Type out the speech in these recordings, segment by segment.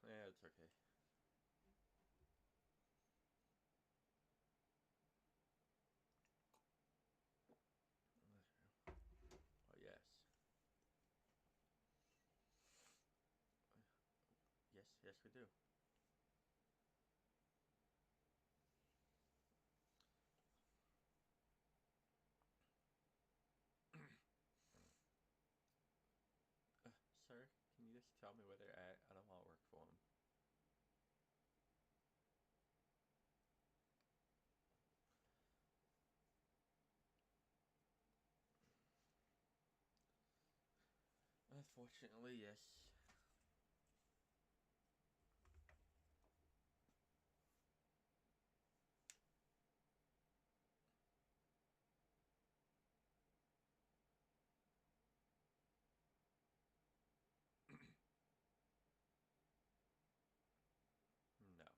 Yeah, it's okay. Oh, yes. Yes, yes, we do. Sir, can you just tell me where they're at? I don't want to work for them. Unfortunately, yes. No.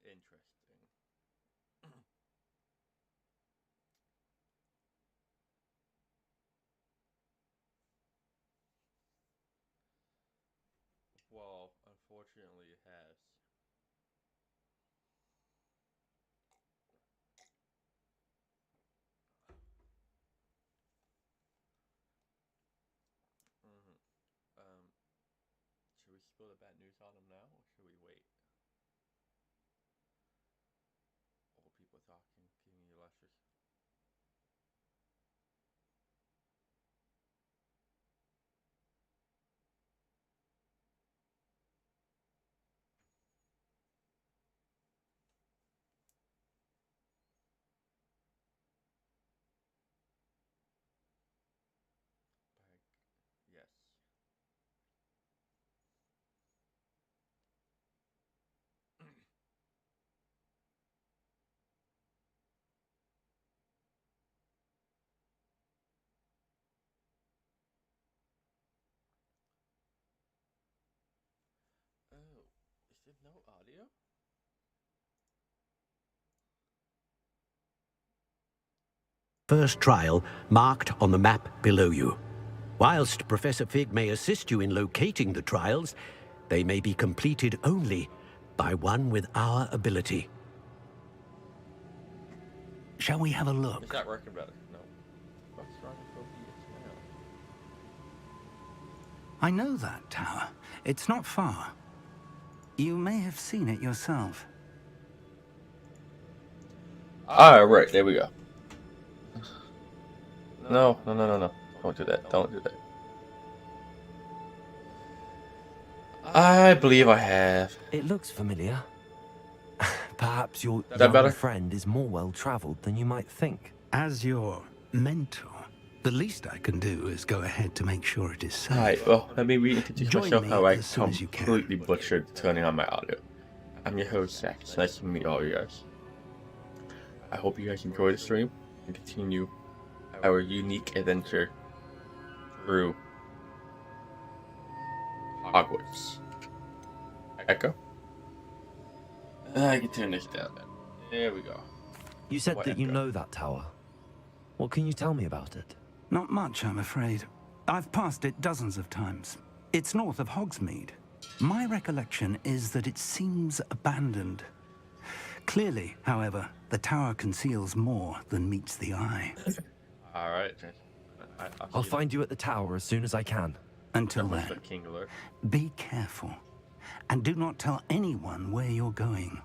Interesting. Well, unfortunately, it has. Mm-hmm. Um, should we spill the bad news on them now, or should we wait? Old people talking, giving you lectures. Like, yes. Oh, is there no audio? First trial marked on the map below you. Whilst Professor Fig may assist you in locating the trials, they may be completed only by one with our ability. Shall we have a It's look? not working better. No. What's wrong with OBS now? I know that tower. It's not far. You may have seen it yourself. Alright, there we go. No, no, no, no, no. Don't do that. Don't do that. I believe I have. It looks familiar. Perhaps your Is that young better? friend is more well-traveled than you might think. As your mentor, the least I can do is go ahead to make sure it is safe. Alright, well, let me reintroduce Join myself me how I as soon as you can. completely butchered turning on my audio. I'm your host, Zach. It's nice to meet all you guys. I hope you guys enjoy the stream and continue our unique adventure through Hogwarts. Echo? I can turn this down then. There we go. You said What that you echo? know that tower. What can you tell me about it? Not much, I'm afraid. I've passed it dozens of times. It's north of Hogsmeade. My recollection is that it seems abandoned. Clearly, however, the tower conceals more than meets the eye. Alright. I'll find you at the tower as soon as I can. Until then, the King Alert. be careful. And do not tell anyone where you're going.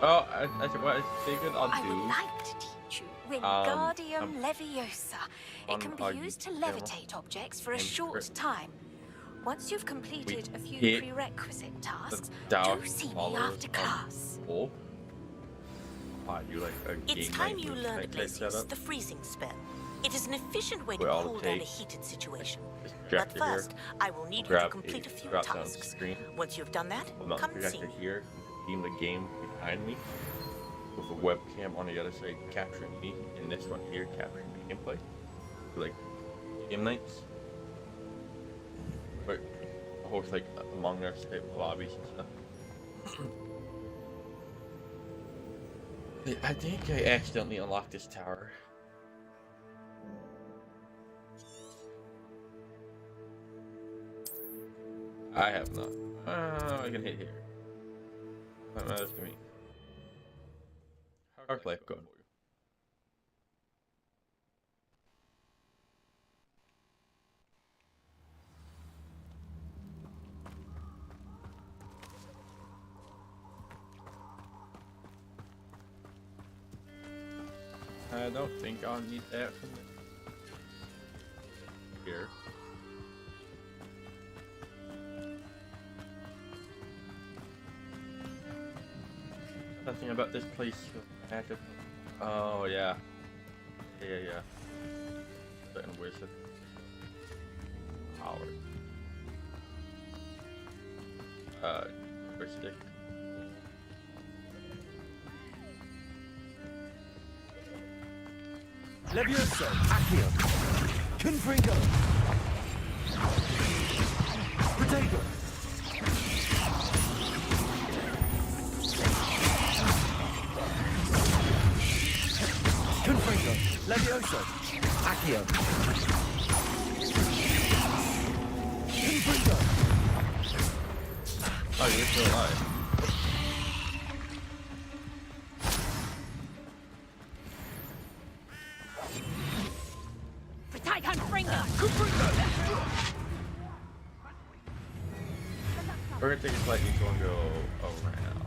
Oh, what I figured I'll I would do. like to teach you Wingardium Leviosa. It can be used to levitate objects for a short time. Once you've completed a few hit prerequisite tasks, down do see me followers after class. Oh. You like a It's game time night you move learned, type Glacius, setup? the freezing spell. It is an efficient way to Where all cool it down a takes heated situation. is But projector here, first, I will need you to grab complete a few drop down tasks. screen, Once you've done that, hold on come and see projector me. here, beam the game behind me, with a webcam on the other side capturing me, and this one here capturing the gameplay. Like, game nights. Where I host like Among Us type lobbies and stuff. I think I accidentally unlocked this tower. I have not. I can hit here. That matters to me. How's life going for you? I don't think I'll need that from here. Nothing about this place. Oh yeah. Yeah. Certain wizard. Power. First stick. Levioso, Accio, Confringo, Potato, Confringo, Levioso, Accio, Confringo. Oh, you're still alive. We're gonna take a slight detour and go around.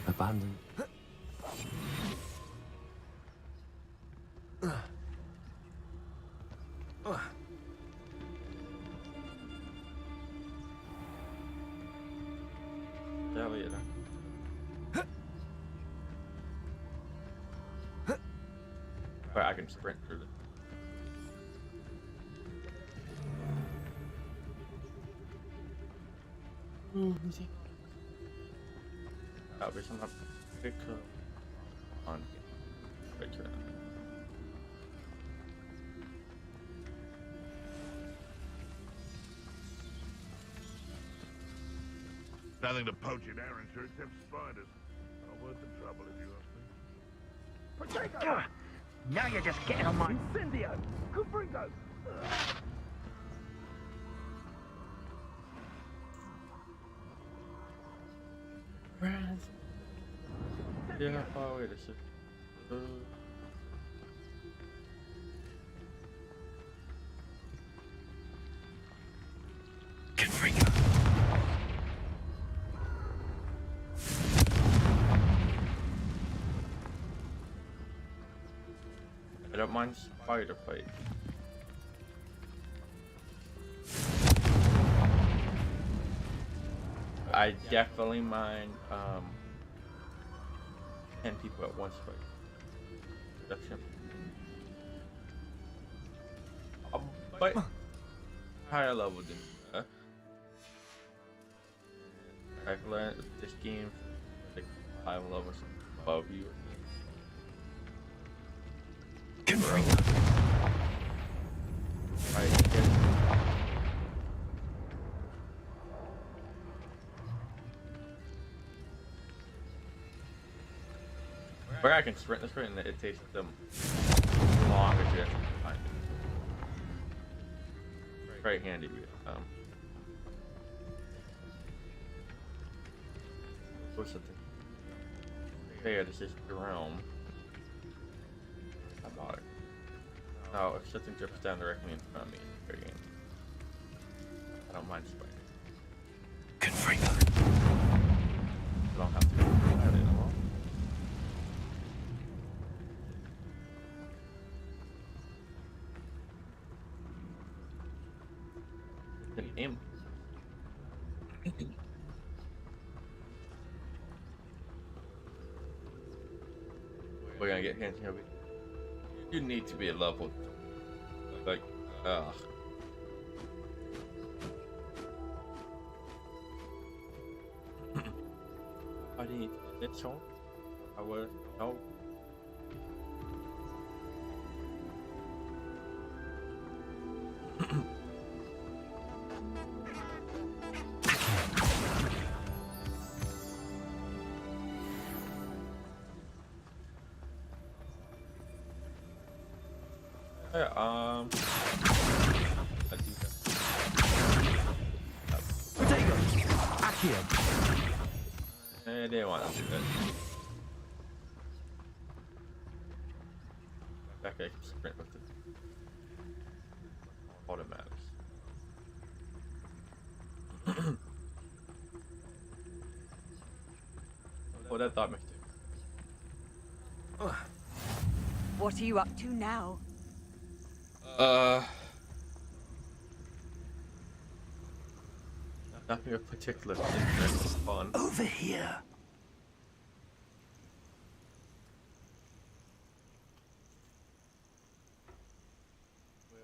Abandoned. But I can sprint through this. That'll be some pick on right to that. Nothing to poach in Arrowshire except spiders. Not worth the trouble if you ask me. Potato! Now you're just getting on my... Incendio! Confringo! Yeah, how far away is it? Confringo. I don't mind spider fight. I definitely mind 10 people at once fight. Reduction. But higher level than I've learned this game like 5 levels above you. Right, Where I can sprint this way and it takes them longer to actually find it. Very handy. What's the thing? Hey, this is Jerome. I bought it. Oh, if something drips down directly in front of me, it's very handy. I don't mind spiders. Confringo. I don't have to do it anymore. Aim. We're gonna get hands here. You need to be a level like I need this song. I will no. Yeah, I do that. Potato! Accio! I didn't want to do that. Back I can sprint with it. Automatics. What that thought make do? What are you up to now? Nothing of particular interest. Fun. Over here.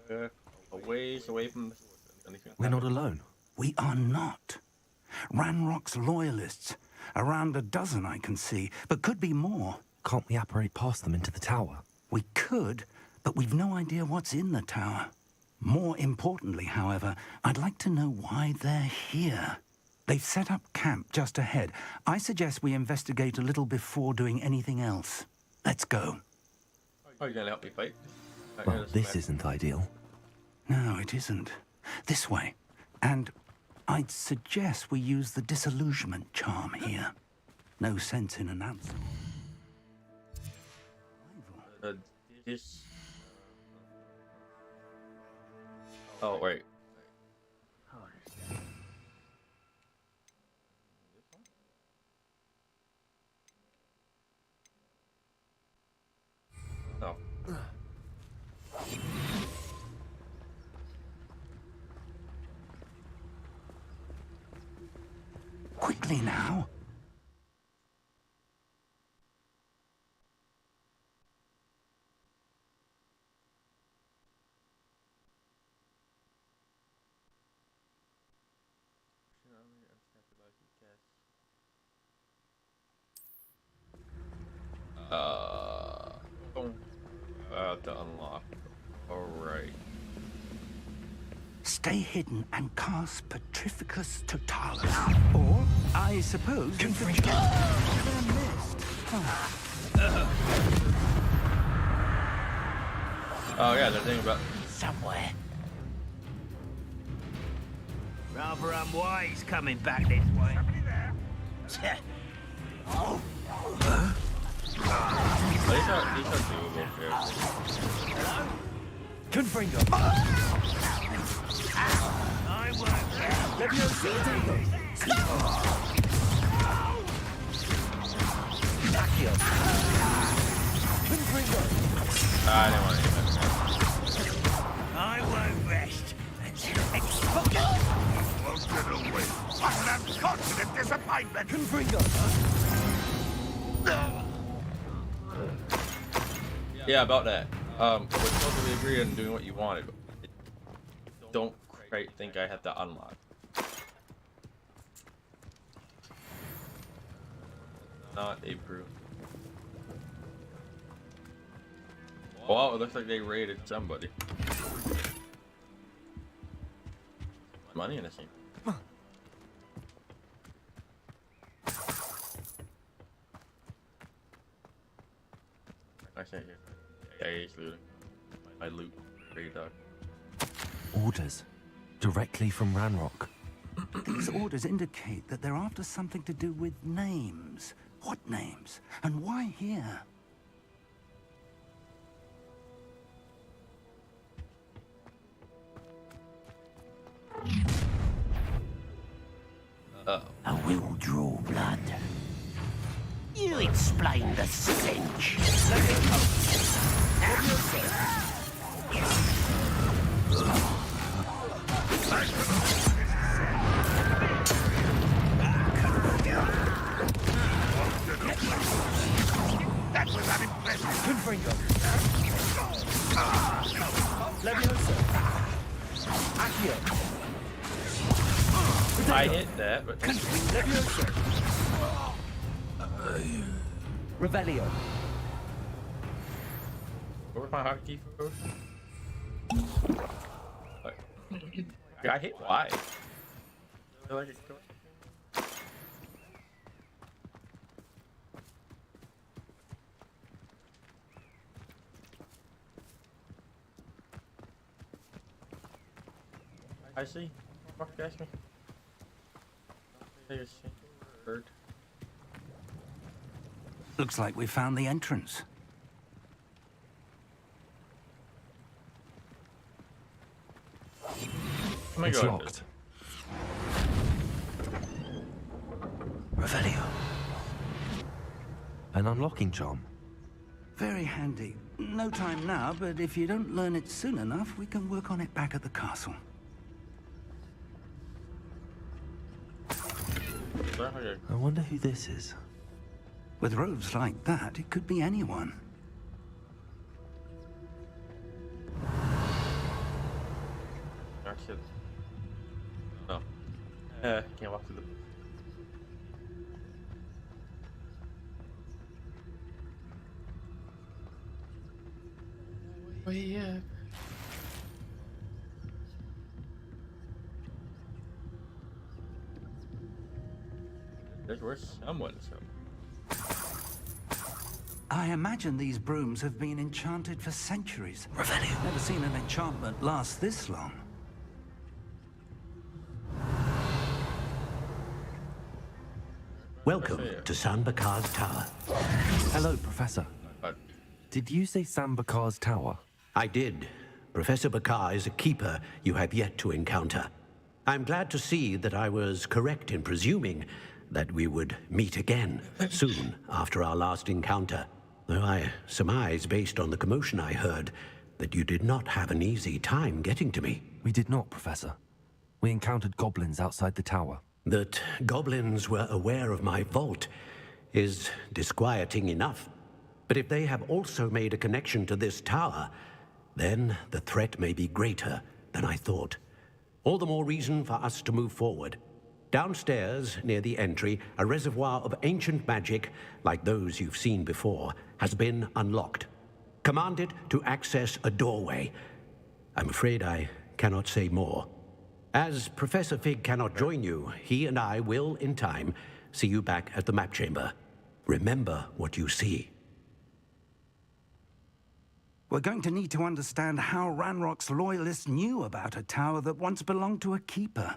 We're a ways away from anything. We're not alone. We are not. Ranrock's loyalists. Around a dozen I can see, but could be more. Can't we apparate past them into the tower? We could, but we've no idea what's in the tower. More importantly, however, I'd like to know why they're here. They've set up camp just ahead. I suggest we investigate a little before doing anything else. Let's go. Oh, you're gonna help me fight? Well, this isn't ideal. No, it isn't. This way. And I'd suggest we use the disillusionment charm here. No sense in an answer. This. Oh wait. No. Quickly now. To unlock. Alright. Stay hidden and cast Petrificus Totalis. Or, I suppose, you could just missed. Oh yeah, the thing about Somewhere. Rather unwise coming back this way. Oh. these are doable here. Confringo! I won't. Leviosa! Accio! Confringo! I didn't want to do that. I won't rest until Won't get away. What an unfortunate disappointment. Confringo! Yeah, about that. We're totally agree on doing what you wanted. Don't quite think I have to unlock. Not a proof. Well, it looks like they raided somebody. Money in this game. I can't hear. Yeah, he's looting. My loot. Pretty dog. Orders. Directly from Ranrock. These orders indicate that they're after something to do with names. What names? And why here? Uh-oh. I will draw blood. You explain the cinch. That was unimpressive. Confringo! Leviosa! Accio! I hit that, but Leviosa! Revelio. Where's my hotkey for? I hit Y. I feel like it's going. I see. Fuck, ask me. Bird. Looks like we found the entrance. Oh my It's God. locked. Revelio. An unlocking charm. Very handy. No time now, but if you don't learn it soon enough, we can work on it back at the castle. I wonder who this is. With robes like that, it could be anyone. Actually, no. Can't walk through the. Oh yeah. There's where someone's from. I imagine these brooms have been enchanted for centuries. Revelio. Never seen an enchantment last this long. Welcome to Sanbakar's Tower. Hello, Professor. Did you say Sam Bakar's tower? I did. Professor Bakar is a keeper you have yet to encounter. I'm glad to see that I was correct in presuming that we would meet again soon after our last encounter. Though I surmise, based on the commotion I heard, that you did not have an easy time getting to me. We did not, Professor. We encountered goblins outside the tower. That goblins were aware of my vault is disquieting enough. But if they have also made a connection to this tower, then the threat may be greater than I thought. All the more reason for us to move forward. Downstairs, near the entry, a reservoir of ancient magic, like those you've seen before, has been unlocked. Command it to access a doorway. I'm afraid I cannot say more. As Professor Fig cannot join you, he and I will, in time, see you back at the map chamber. Remember what you see. We're going to need to understand how Ranrock's loyalists knew about a tower that once belonged to a keeper.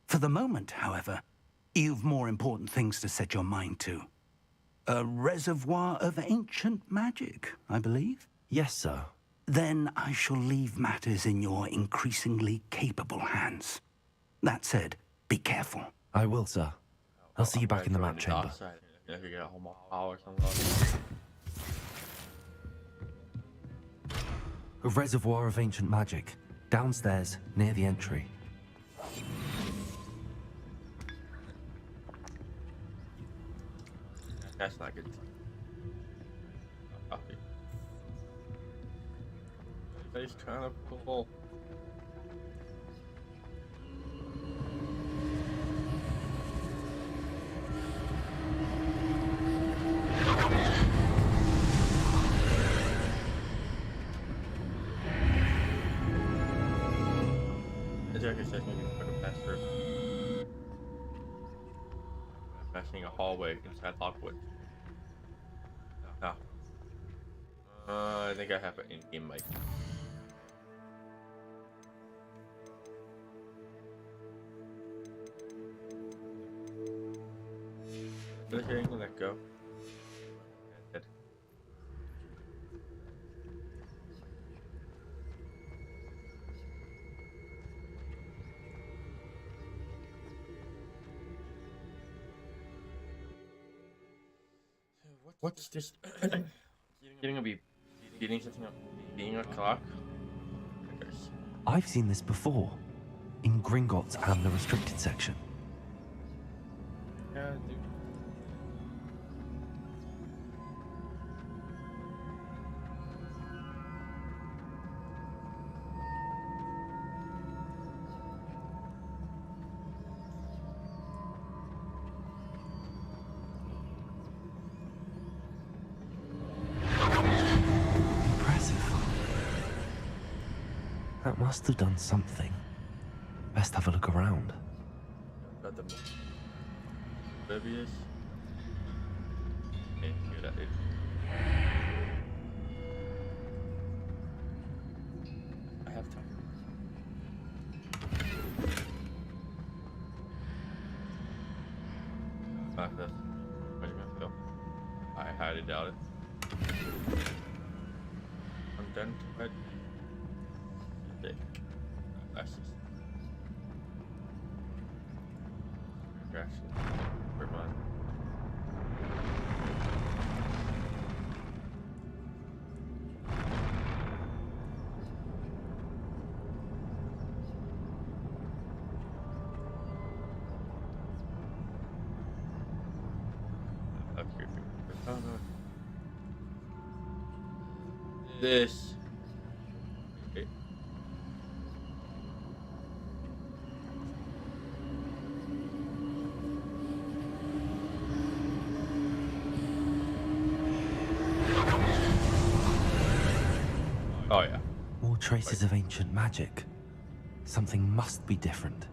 For the moment, however, you've more important things to set your mind to. A reservoir of ancient magic, I believe? Yes, sir. Then I shall leave matters in your increasingly capable hands. That said, be careful. I will, sir. I'll see you back in the map chamber. If you get a whole more power or something. A reservoir of ancient magic. Downstairs, near the entry. That's not good. It's kind of cool. It's like it says maybe put a pass through. Passing a hallway inside Hogwarts. No. I think I have an in-game mic. But if you're gonna let go. Dead. What's this? Getting a be beating something up, beating a clock. I've seen this before. In Gringotts and the restricted section. Yeah, dude. That must have done something. Best have a look around. Got the oblivious. Okay, hear that, dude. I have time. This. Where'd you go? I highly doubt it. Unidentified. Dick. Glasses. Actually, never mind. That's creepy. Oh no. This. Okay. Oh yeah. More traces of ancient magic. Something must be different.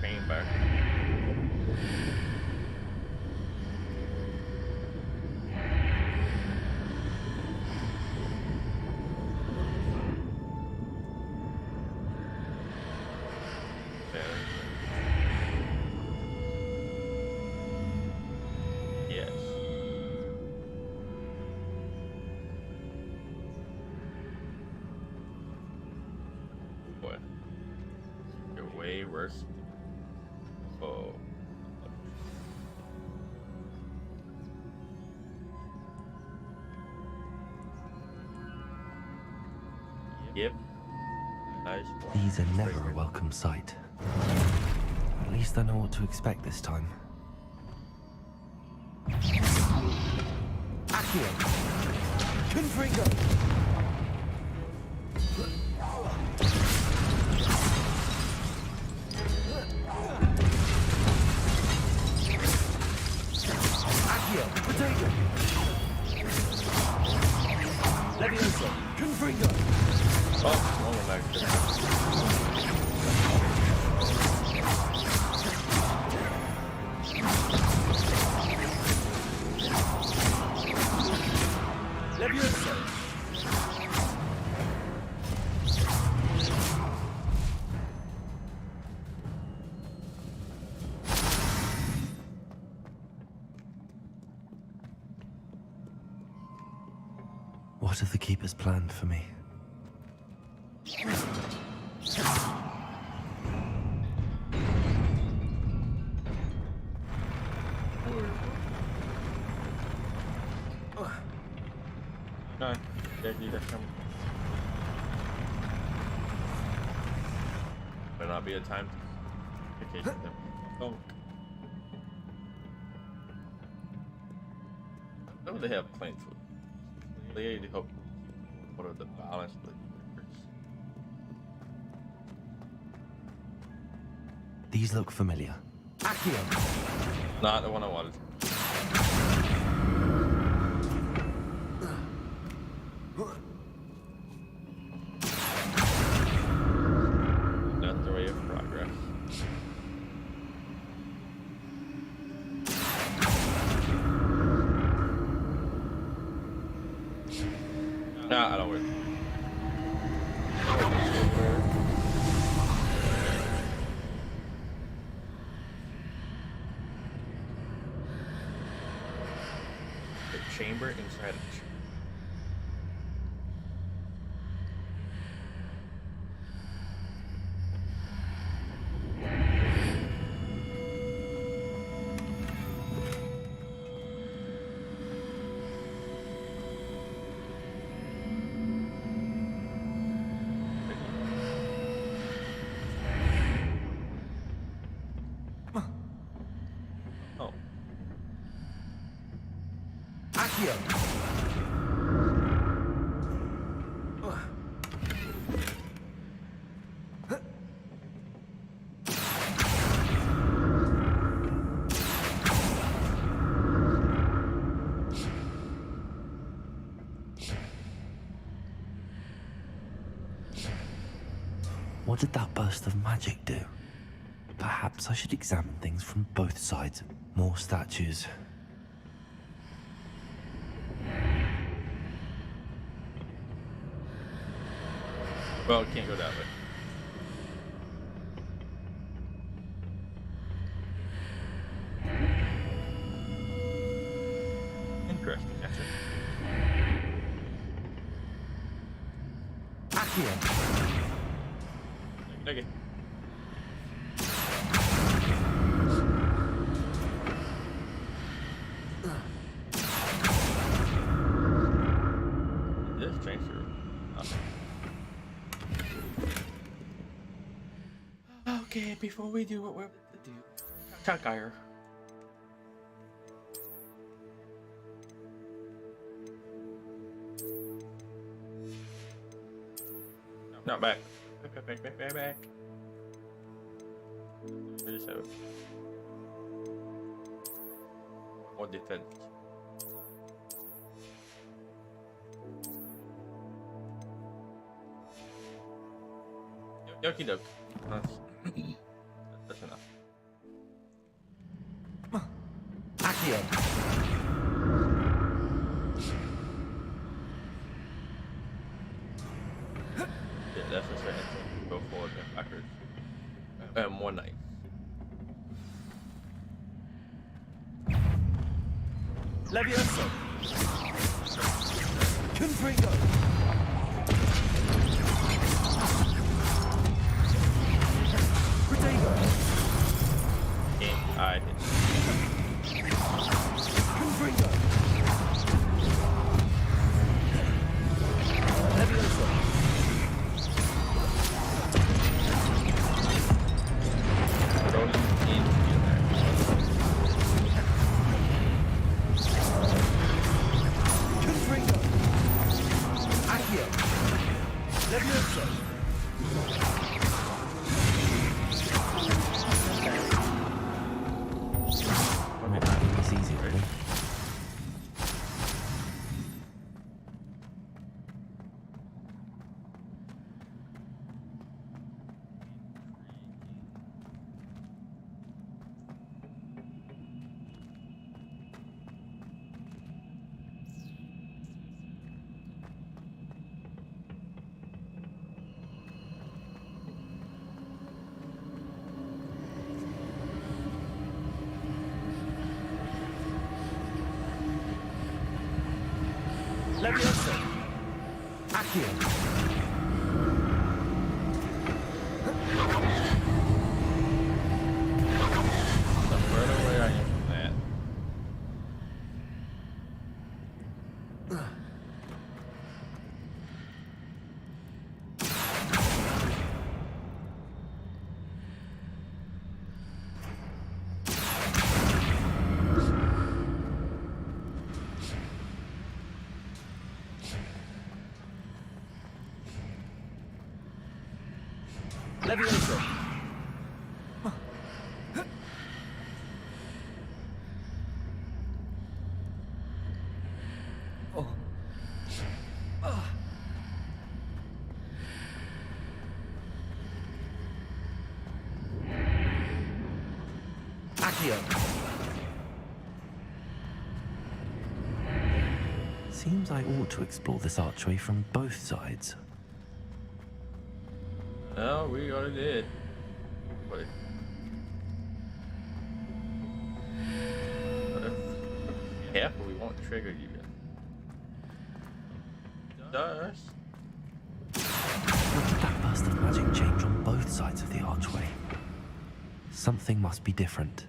Chamber. Yes. Boy. You're way worse. Oh. Yep. Nice one. These are never a welcome sight. At least I know what to expect this time. Accio. Confringo. Accio. Potato. Levioso. Confringo. Oh, one back there. Levioso. What have the keepers planned for me? No, Jackie, that's coming. Better not be a time vacation. Oh. No, they have plain food. They need to help. What are the balance? These look familiar. Accio. Not the one I wanted. That's the way of progress. Nah, I don't worry. The chamber inside of the chamber. Oh. Accio. What did that burst of magic do? Perhaps I should examine things from both sides. More statues. Well, it can't go that way. Interesting, that's it. Okay. This change through. Okay, before we do what we're to do, Chuck Iyer. Not back. Back. Just have more defense. Okie doke. That's enough. Accio. Yeah, that's just right. Go forward and backwards. More night. Levioso. Confringo. Protego. Game. I hit. Confringo. Levioso. Rolling in there. Confringo. Accio. Levioso. Not making this easy, really. Levioso. Accio. The further away I am from that. Levioso. Accio. Seems I ought to explore this archway from both sides. No, we already did. Wait. Careful, we won't trigger you. Does. What did that burst of magic change on both sides of the archway? Something must be different.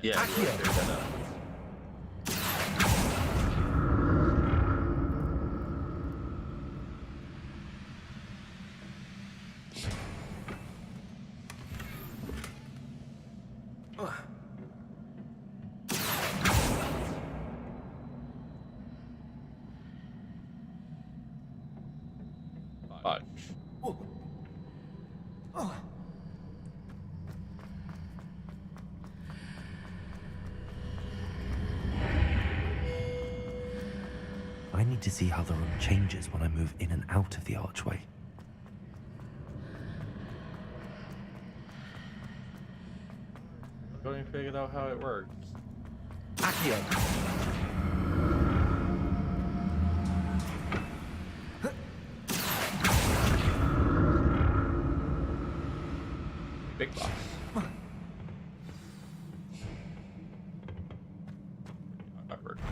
Yeah, Accio. we'll figure that out. Fudge. I need to see how the room changes when I move in and out of the archway. figured out how it works. Accio. Big boss. That worked.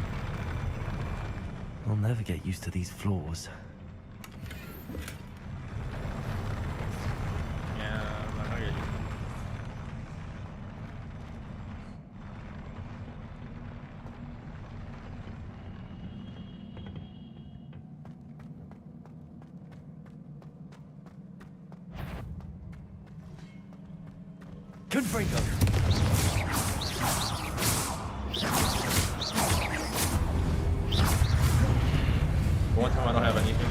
I'll never get used to these floors. Yeah, I get you. Confringo. One time I don't have anything.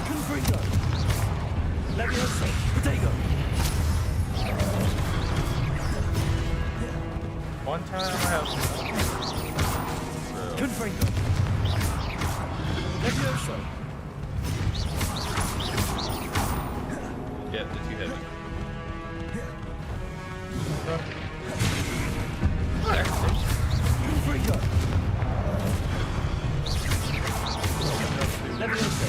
Confringo. Levioso. Protego. One time I have. Confringo. Levioso. Yeah, they're too heavy. Confringo. Levioso.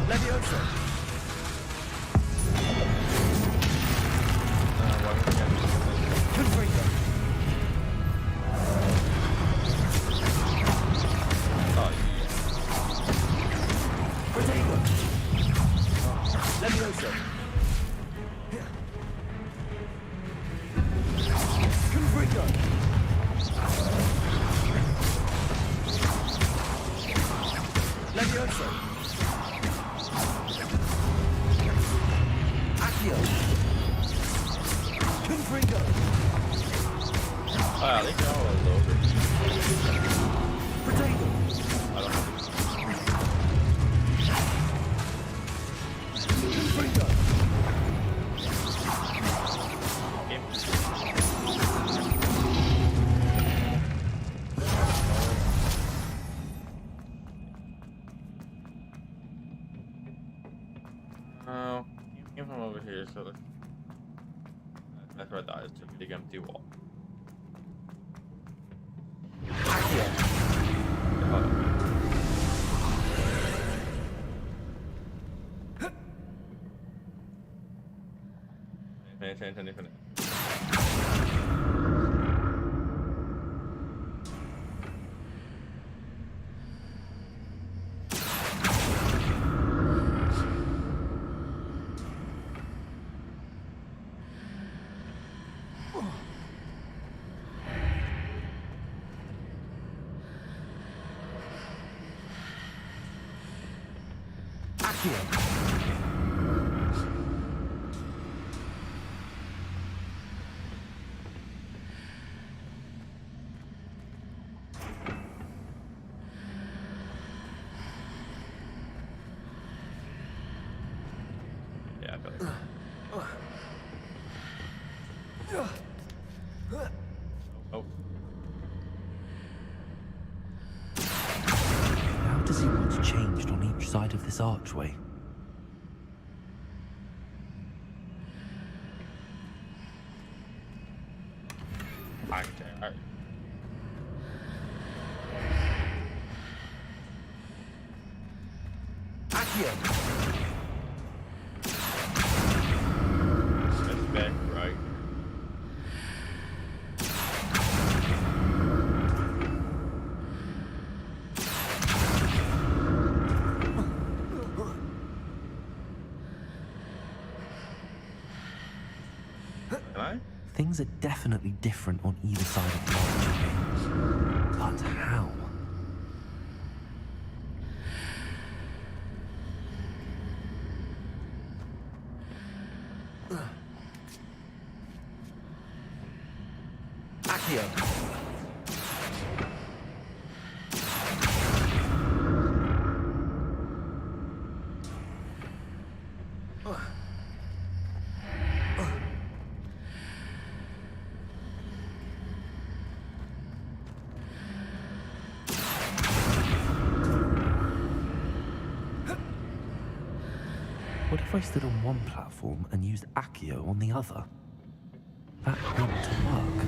Levioso. Confringo. Protego. Levioso. Confringo. Levioso. Accio. Confringo. Wow, they got all those over. Protego. I don't know. Confringo. Oh, came from over here, so that's where I thought it's a big empty wall. Accio. Infinite. Accio. Yeah, I feel like oh. How does he what's changed on each side of this archway? Alright. Accio. That's back right. Can I? Things are definitely different on either side of the archway. But how? Accio. What if I stood on one platform and used Accio on the other? That ought to work.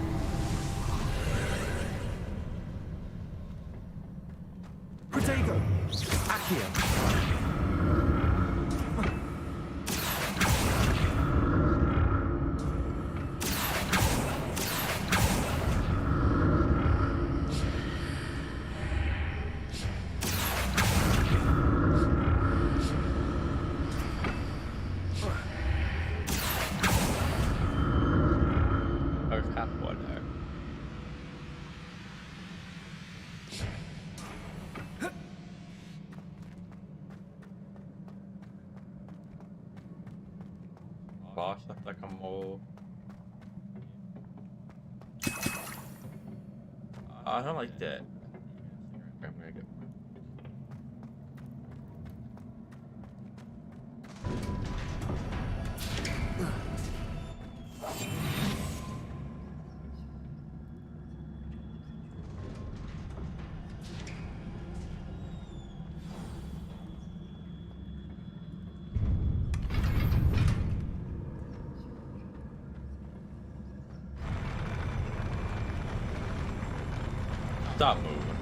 Protego! Accio! There's half one there. Boss looks like a mole. I don't like that. I'm gonna go. Stop moving.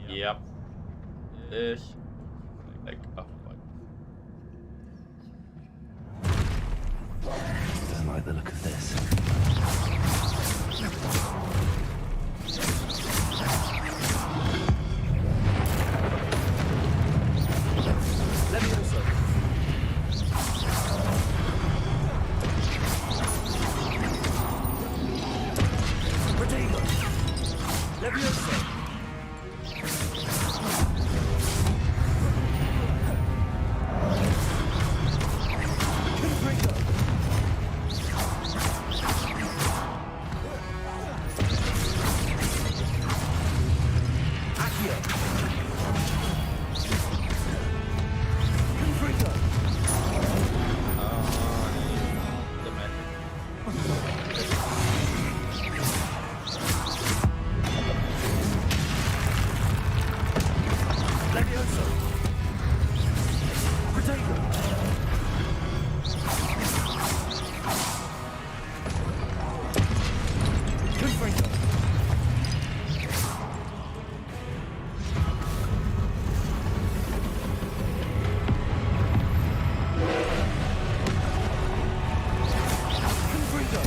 Yep. This like a fight. Don't like the look of this. Levioso! Protego! Levioso! Confringo! Accio! Confringo! The magic. Levioso! Protego! Confringo! Confringo!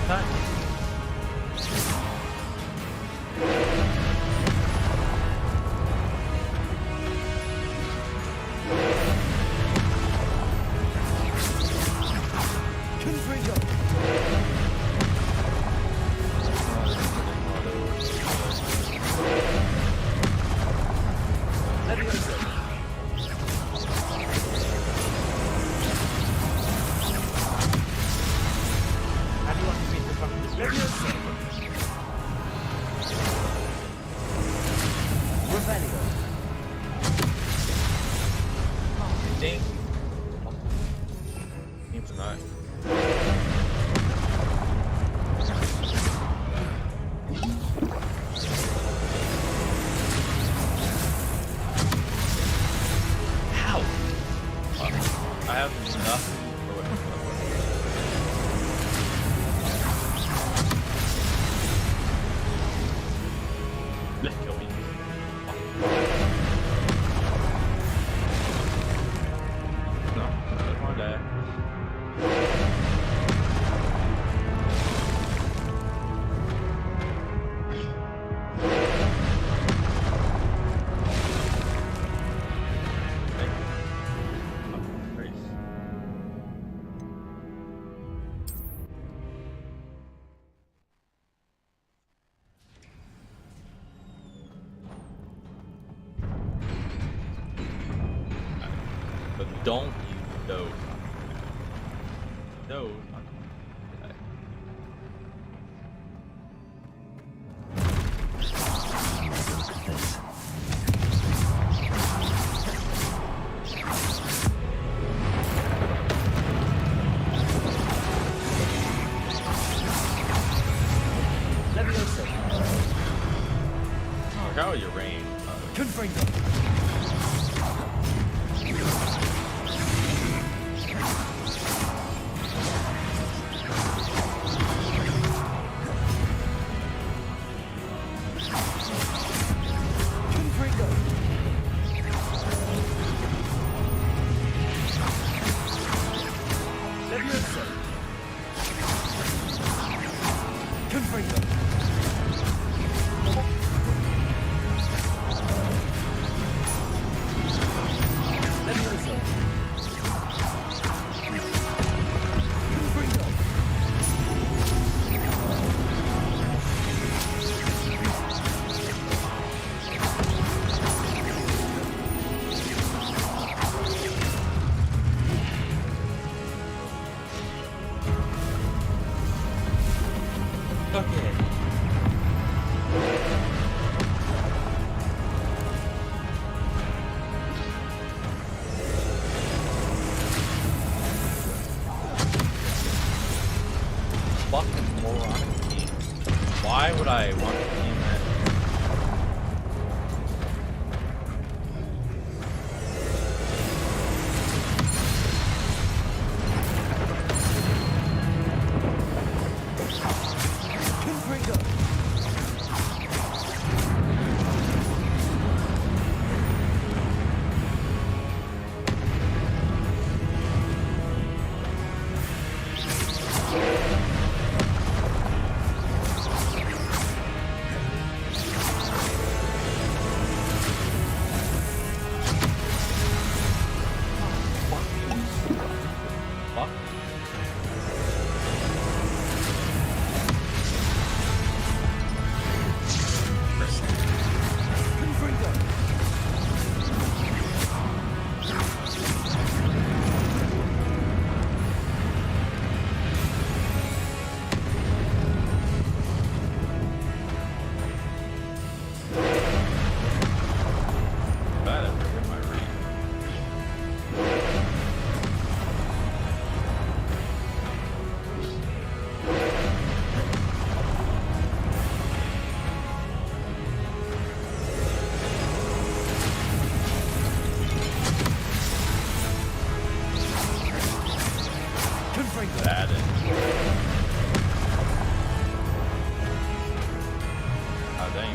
Attack. Confringo! Levioso! How do you want to beat the fucking Levioso! Revelio! Ding. Seems not. Ow! I have nothing for what don't use those. Those. Look at this. How are your range? Okay. Fucking moronic team. Why would I want to team that? Fuck. Bad after hit my read. That is. Oh, dang.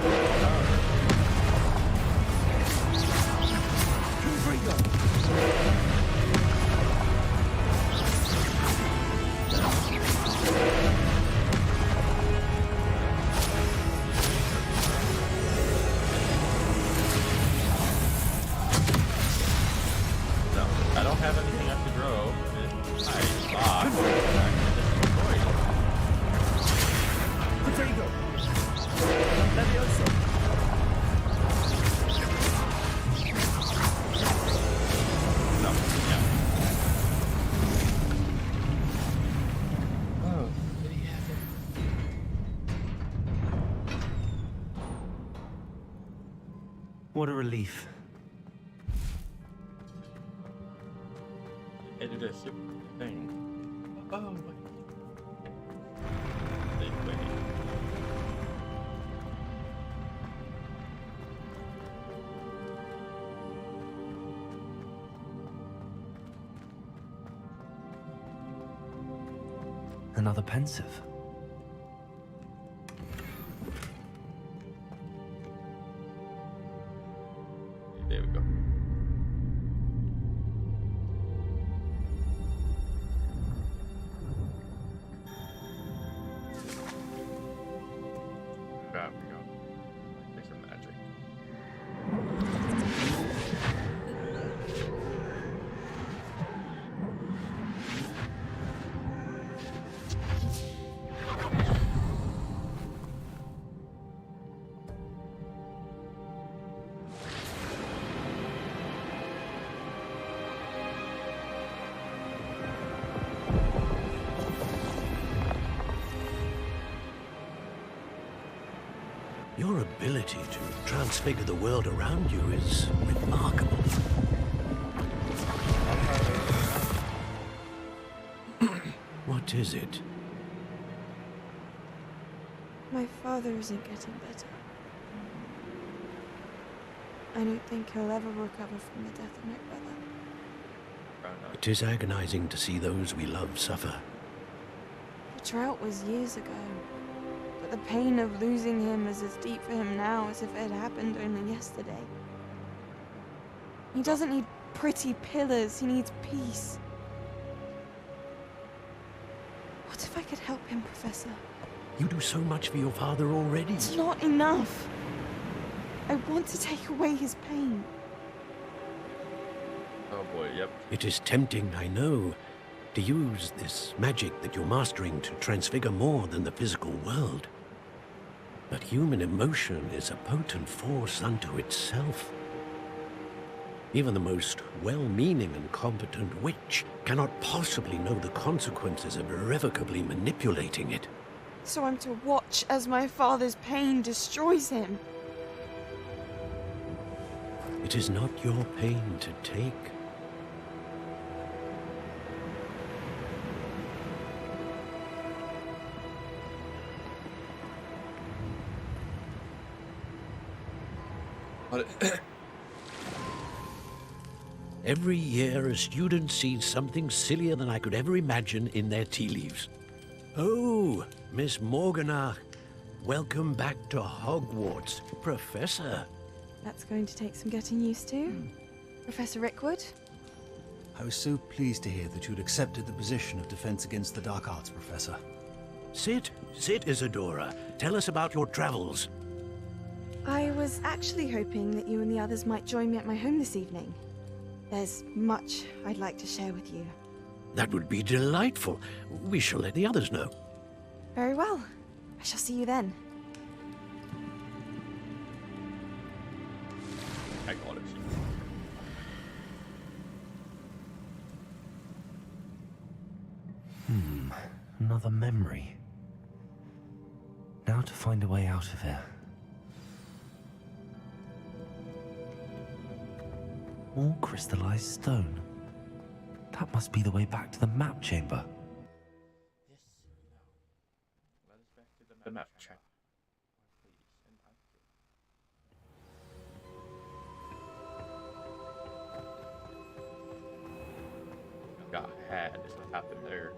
No, I don't have anything left to grow. I lost. I destroyed it. No, yeah. Oh, did he have it? What a relief. It did a super thing. Oh, wait. Wait. Another pensive. There we go. There we go. Make some magic. Your ability to transfigure the world around you is remarkable. What is it? My father isn't getting better. I don't think he'll ever recover from the death of my brother. It is agonizing to see those we love suffer. The drought was years ago, but the pain of losing him is as deep for him now as if it had happened only yesterday. He doesn't need pretty pillars, he needs peace. What if I could help him, Professor? You do so much for your father already. It's not enough. I want to take away his pain. Oh boy, yep. It is tempting, I know, to use this magic that you're mastering to transfigure more than the physical world. But human emotion is a potent force unto itself. Even the most well-meaning and competent witch cannot possibly know the consequences of irrevocably manipulating it. So I'm to watch as my father's pain destroys him. It is not your pain to take. Every year, a student sees something sillier than I could ever imagine in their tea leaves. Oh, Miss Morganach, welcome back to Hogwarts, Professor. That's going to take some getting used to. Professor Rickwood? I was so pleased to hear that you'd accepted the position of Defense Against the Dark Arts, Professor. Sit, Isadora. Tell us about your travels. I was actually hoping that you and the others might join me at my home this evening. There's much I'd like to share with you. That would be delightful. We shall let the others know. Very well. I shall see you then. I got it. Another memory. Now to find a way out of here. More crystallized stone. That must be the way back to the map chamber. The map check. Got had is what happened there.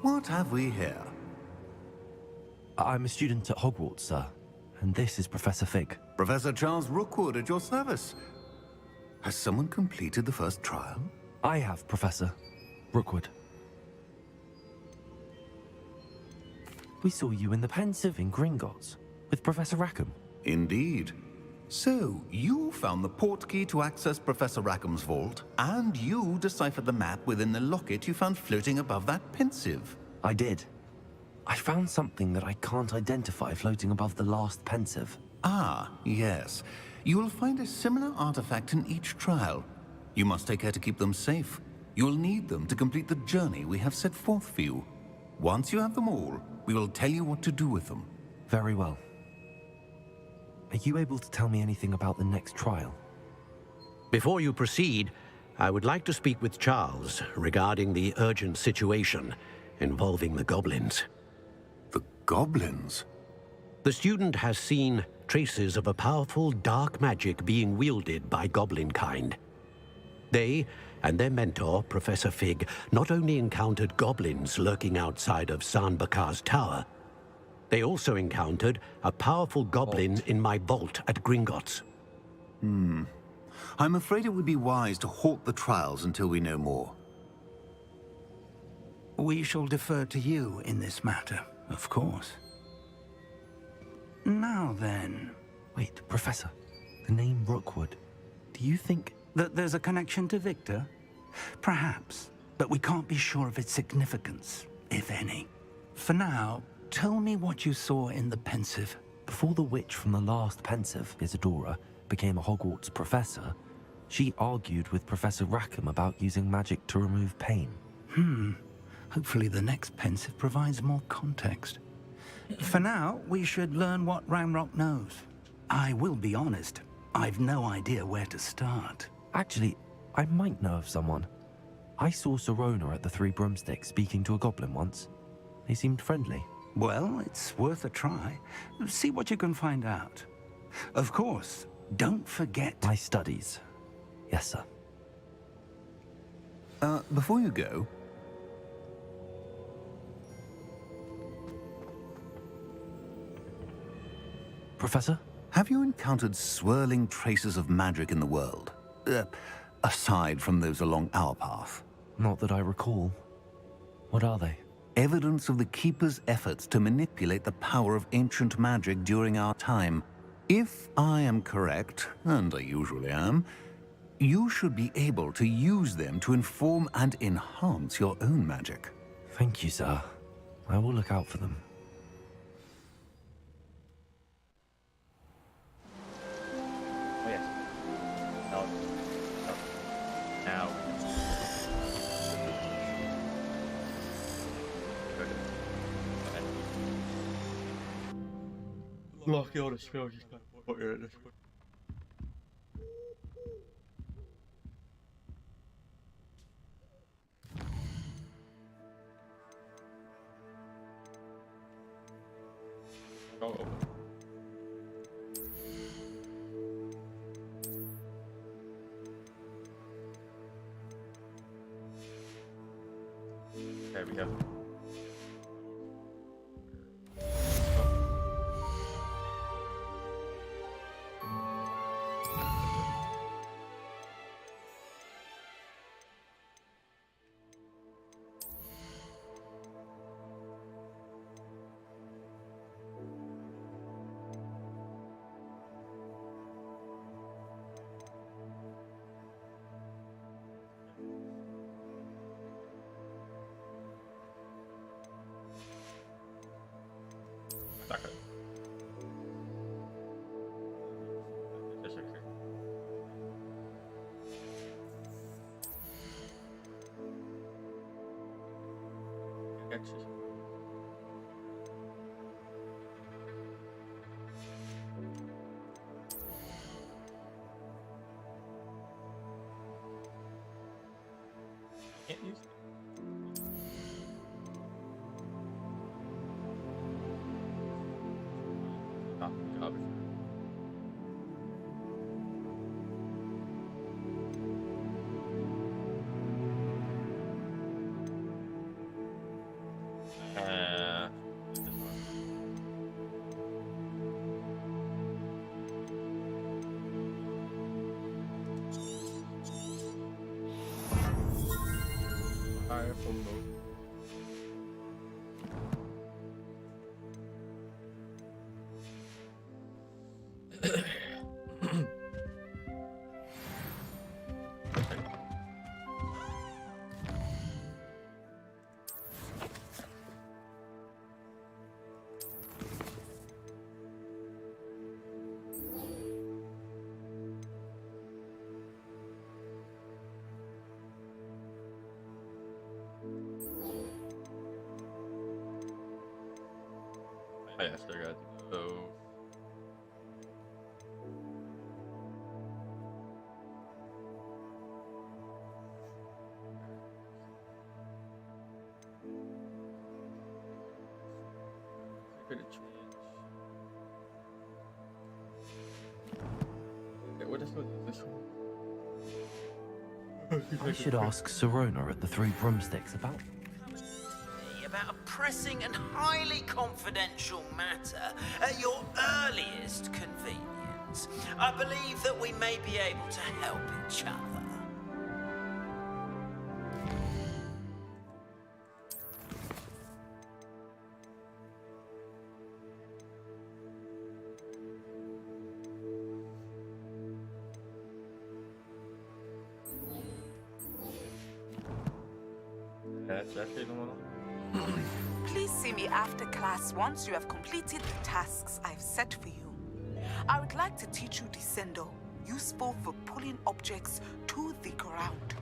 What have we here? I'm a student at Hogwarts, sir. And this is Professor Fig. Professor Charles Rookwood at your service. Has someone completed the first trial? I have, Professor Rookwood. We saw you in the Pensive in Gringotts with Professor Rackham. Indeed. So, you found the portkey to access Professor Rackham's vault, and you deciphered the map within the locket you found floating above that Pensive. I did. I found something that I can't identify floating above the last Pensive. Ah, yes. You will find a similar artifact in each trial. You must take care to keep them safe. You'll need them to complete the journey we have set forth for you. Once you have them all, we will tell you what to do with them. Very well. Are you able to tell me anything about the next trial? Before you proceed, I would like to speak with Charles regarding the urgent situation involving the goblins. The goblins? The student has seen traces of a powerful dark magic being wielded by goblin kind. They and their mentor, Professor Fig, not only encountered goblins lurking outside of San Bakar's tower, they also encountered a powerful goblin in my vault at Gringotts. I'm afraid it would be wise to halt the trials until we know more. We shall defer to you in this matter, of course. Now then... Wait, Professor. The name Rookwood. Do you think... that there's a connection to Victor? Perhaps, but we can't be sure of its significance, if any. For now, tell me what you saw in the Pensive. Before the witch from the last Pensive, Isadora, became a Hogwarts professor, she argued with Professor Rackham about using magic to remove pain. Hopefully the next pensive provides more context. For now, we should learn what Ramrock knows. I will be honest, I've no idea where to start. Actually, I might know of someone. I saw Sirona at the Three Broomsticks speaking to a goblin once. They seemed friendly. Well, it's worth a try. See what you can find out. Of course, don't forget... My studies. Yes, sir. Before you go... Professor? Have you encountered swirling traces of magic in the world? Aside from those along our path? Not that I recall. What are they? Evidence of the Keeper's efforts to manipulate the power of ancient magic during our time. If I am correct, and I usually am, you should be able to use them to inform and enhance your own magic. Thank you, sir. I will look out for them. Oh, yes. No. No. Now. Lock all the spells just gotta put it in this one. Oh. There we go. D'accord. C'est secret. Gotcha. Can't use it. Garbage. This one. Fire from both. Oh, yeah, still got those. Could have changed. Okay, what is this one? I should ask Sirona at the Three Broomsticks about a pressing and highly confidential matter at your earliest convenience. I believe that we may be able to help each other. That's actually the one. Please see me after class once you have completed the tasks I've set for you. I would like to teach you Descendo, useful for pulling objects to the ground.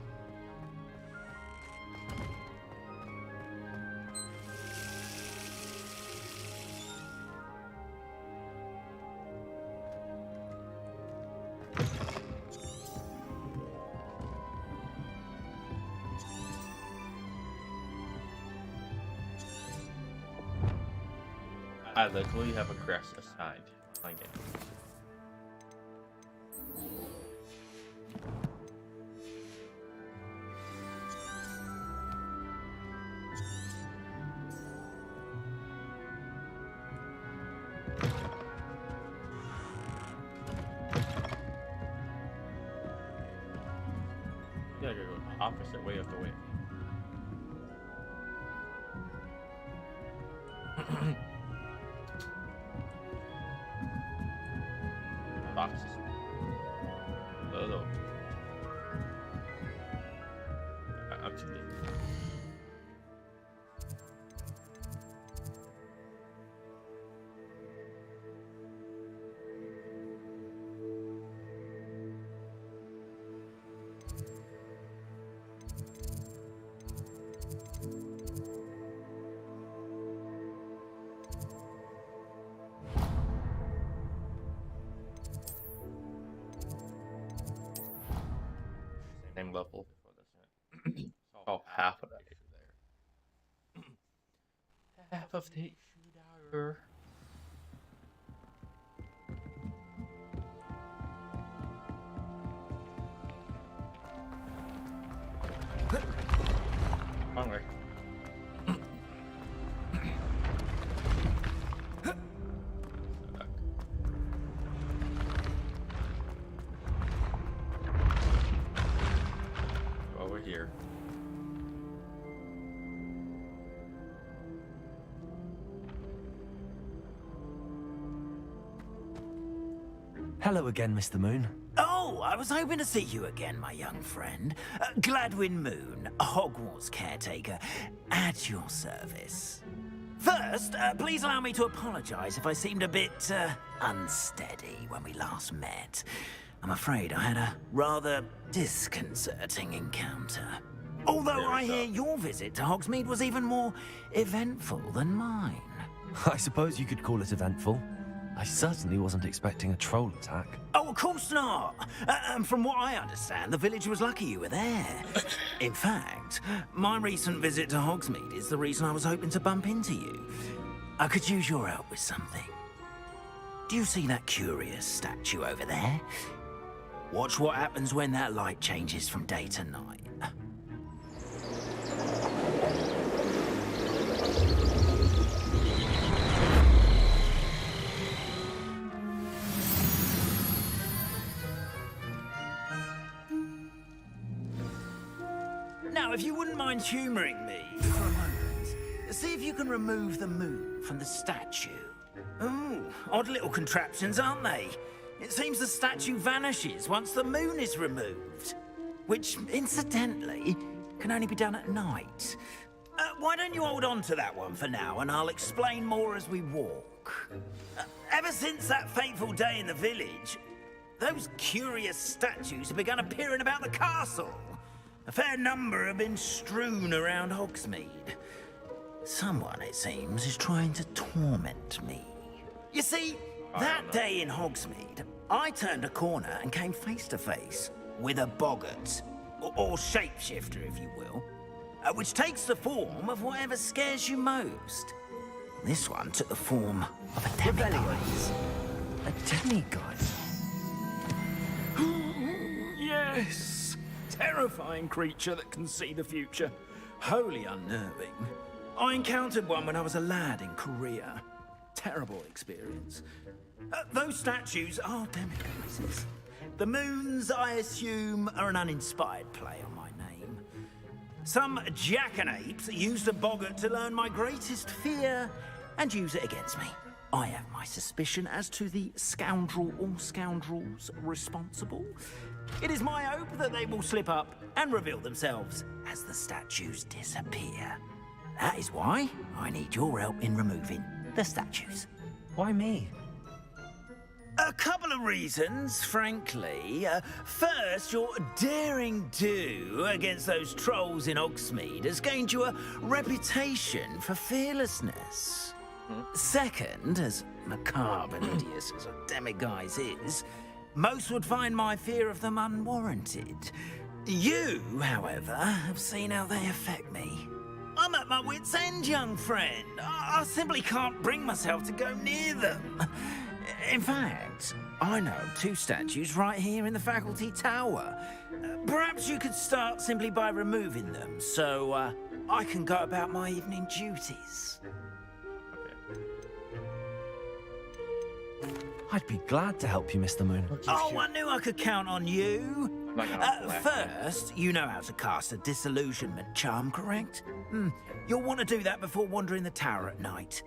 I literally have a crest assigned my game. Yeah, you're going the opposite way of the way. Boxes. Hello. I'm too late. Same level. Oh, half of it there. Half of the shooter. Wrong way. Over here. Hello again, Mr. Moon. Oh, I was hoping to see you again, my young friend. Gladwin Moon, Hogwarts caretaker, at your service. First, please allow me to apologize if I seemed a bit unsteady when we last met. I'm afraid I had a rather disconcerting encounter. Although I hear your visit to Hogsmeade was even more eventful than mine. I suppose you could call it eventful. I certainly wasn't expecting a troll attack. Oh, of course not. And from what I understand, the village was lucky you were there. In fact, my recent visit to Hogsmeade is the reason I was hoping to bump into you. I could use your help with something. Do you see that curious statue over there? Watch what happens when that light changes from day to night. Now, if you wouldn't mind humouring me for a moment, see if you can remove the moon from the statue. Ooh, odd little contraptions, aren't they? It seems the statue vanishes once the moon is removed. Which, incidentally, can only be done at night. Why don't you hold on to that one for now, and I'll explain more as we walk. Ever since that fateful day in the village, those curious statues have begun appearing about the castle. A fair number have been strewn around Hogsmeade. Someone, it seems, is trying to torment me. You see, that day in Hogsmeade, I turned a corner and came face to face with a boggart, or shapeshifter, if you will, which takes the form of whatever scares you most. This one took the form of a demiguise. A demiguise? Yes! Terrifying creature that can see the future. Wholly unnerving. I encountered one when I was a lad in Korea. Terrible experience. Those statues are demiguises. The moons, I assume, are an uninspired play on my name. Some jackanapes used a boggart to learn my greatest fear and use it against me. I have my suspicion as to the scoundrel or scoundrels responsible. It is my hope that they will slip up and reveal themselves as the statues disappear. That is why I need your help in removing the statues. Why me? A couple of reasons, frankly. First, your daring do against those trolls in Hogsmeade has gained you a reputation for fearlessness. Second, as macabre and hideous as a demiguise is, most would find my fear of them unwarranted. You, however, have seen how they affect me. I'm at at my wit's end, young friend. I simply can't bring myself to go near them. In fact, I know 2 statues right here in the faculty tower. Perhaps you could start simply by removing them, so I can go about my evening duties. I'd be glad to help you, Mr. Moon. Oh, I knew I could count on you. First, you know how to cast a disillusionment charm, correct? You'll want to do that before wandering the tower at night.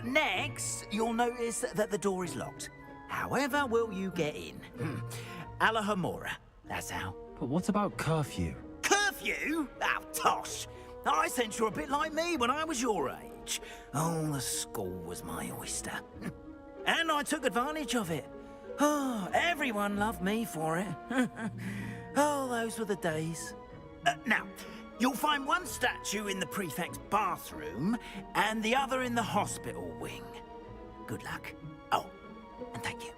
Next, you'll notice that the door is locked. However will you get in? Alahamora, that's how. But what about curfew? Curfew? Oh, tosh. I sense you're a bit like me when I was your age. Oh, the school was my oyster. And I took advantage of it. Oh, everyone loved me for it. Oh, those were the days. Now, you'll find one statue in the prefect's bathroom and the other in the hospital wing. Good luck. Oh, and thank you.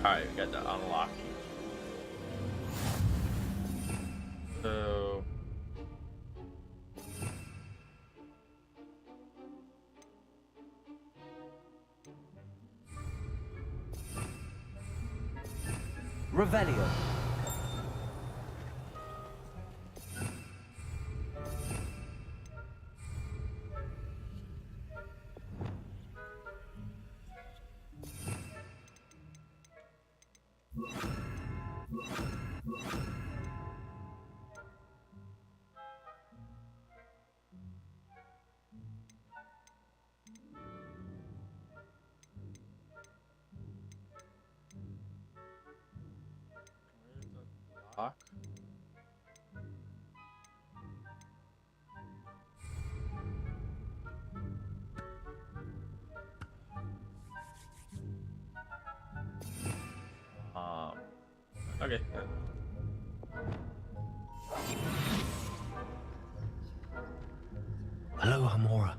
Alright, we got the unlock. So Revelio. lock. Okay. Hello, Hamora.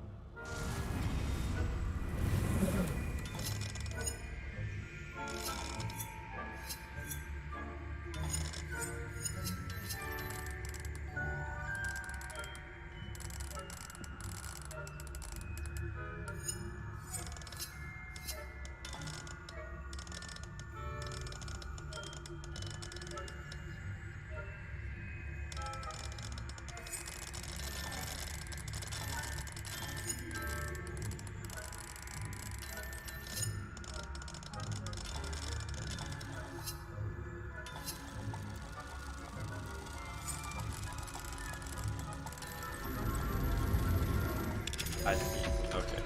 I see. Okay.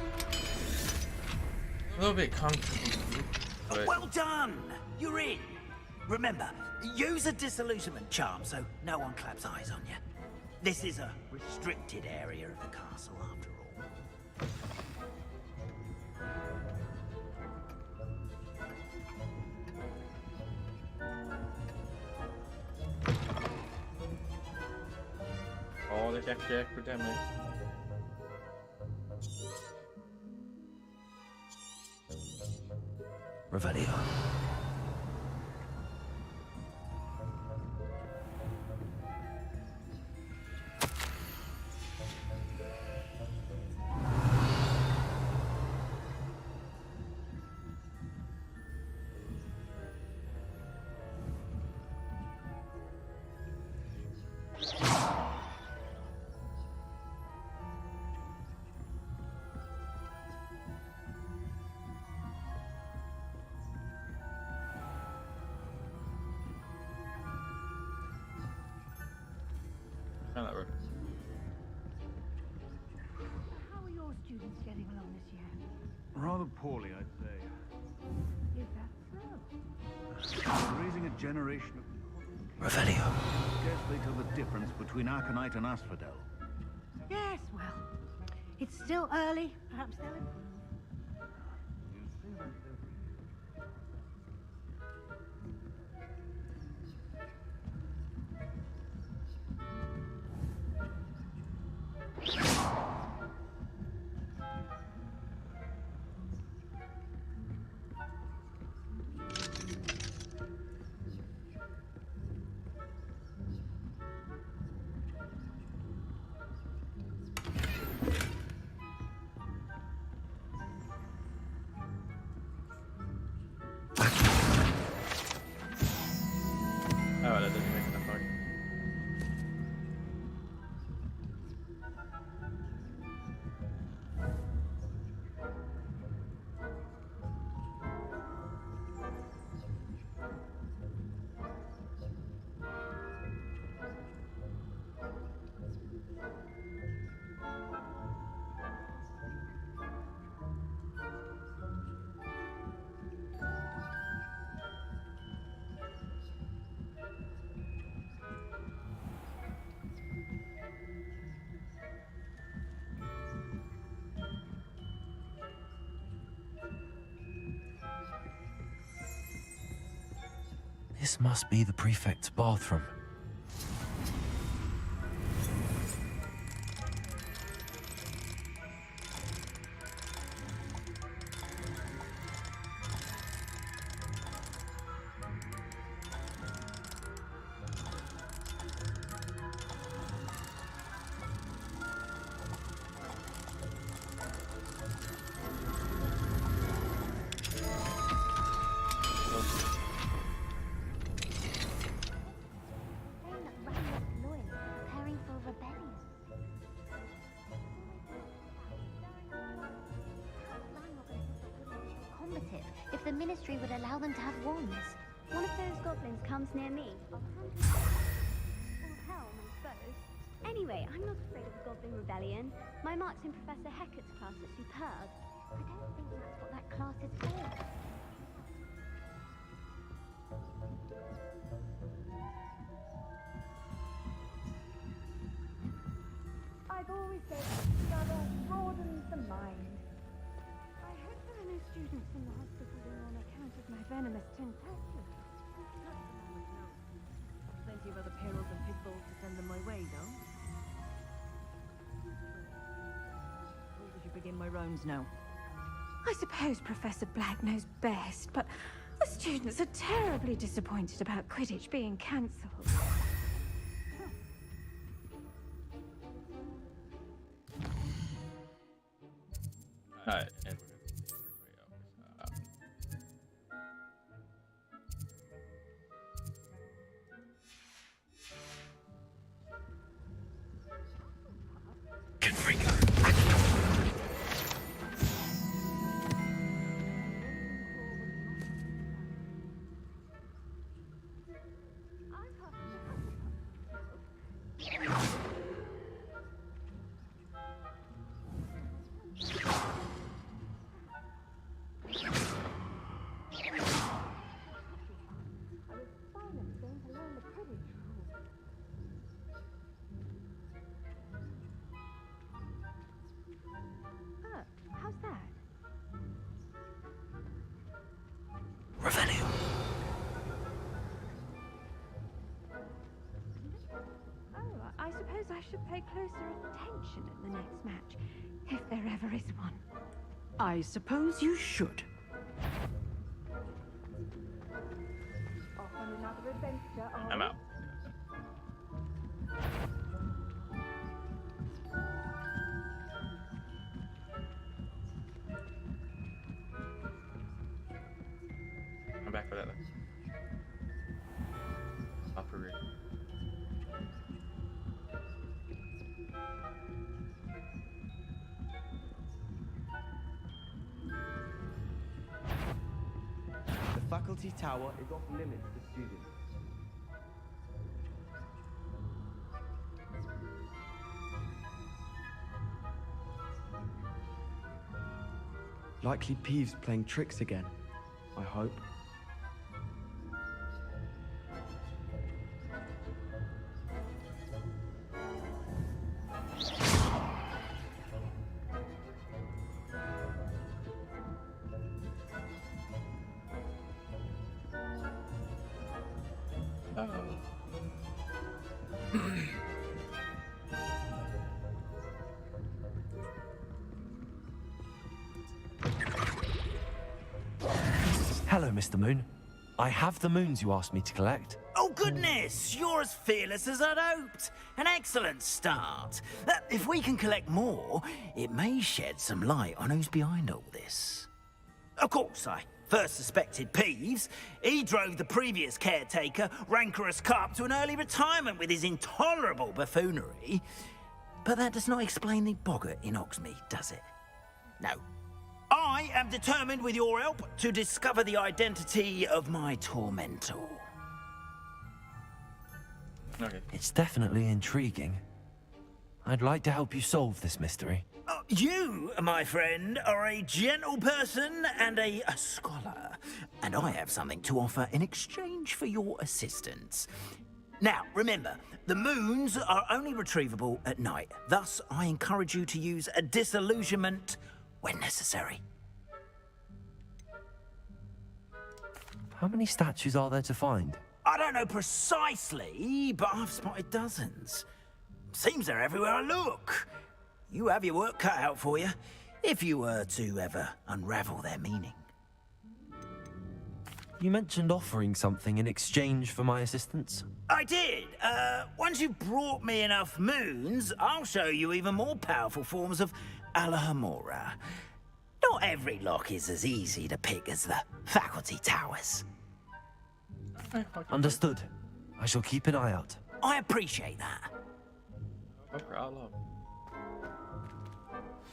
A little bit complicated. But Well done! You're in. Remember, use a disillusionment charm so no one claps eyes on you. This is a restricted area of the castle, after all. oh, there's actually extra damage. Revelio. How that works. How are your students getting along this year? Rather poorly, I'd say. Is that so? Raising a generation of Revelio. scarcely tell the difference between Arcanite and Asphodel. Yes, well, it's still early. Perhaps they'll improve. This must be the prefect's bathroom. If the Ministry would allow them to have wands. One of those goblins comes near me, I'll hand him or helm, I suppose. Anyway, I'm not afraid of a goblin rebellion. My marks in Professor Hecat's class are superb. I don't think that's what that class is for. I've always said travel broadens the mind. I hope there are no students in the hospital on account of my venomous tentaculum. Plenty of other perils and pitfalls to send them my way, though. Where would you begin my rounds now? I suppose Professor Black knows best, but the students are terribly disappointed about Quidditch being cancelled. Alright, and How's that? Revelio. Oh, I suppose I should pay closer attention at the next match, if there ever is one. I suppose you should. Off on another adventure, I'm out. I'm back for that then. Operate. The faculty tower is off limits to students. Likely Peeves playing tricks again, I hope. Hello, Mr. Moon. I have the moons you asked me to collect. Oh, goodness! You're as fearless as I'd hoped. An excellent start. If we can collect more, it may shed some light on who's behind all this. Of course, I first suspected Peeves. He drove the previous caretaker, Rancorous Carp, to an early retirement with his intolerable buffoonery. But that does not explain the boggart in Hogsmeade, does it? No. I am determined, with your help, to discover the identity of my tormentor. Okay. It's definitely intriguing. I'd like to help you solve this mystery. You, my friend, are a gentle person and a scholar, and I have something to offer in exchange for your assistance. Now, remember, the moons are only retrievable at night. Thus, I encourage you to use a disillusionment when necessary. How many statues are there to find? I don't know precisely, but I've spotted dozens. Seems they're everywhere I look. You have your work cut out for you, if you were to ever unravel their meaning. You mentioned offering something in exchange for my assistance. I did. Once you've brought me enough moons, I'll show you even more powerful forms of Alahamora. Not every lock is as easy to pick as the faculty towers. Understood. I shall keep an eye out. I appreciate that. No problem.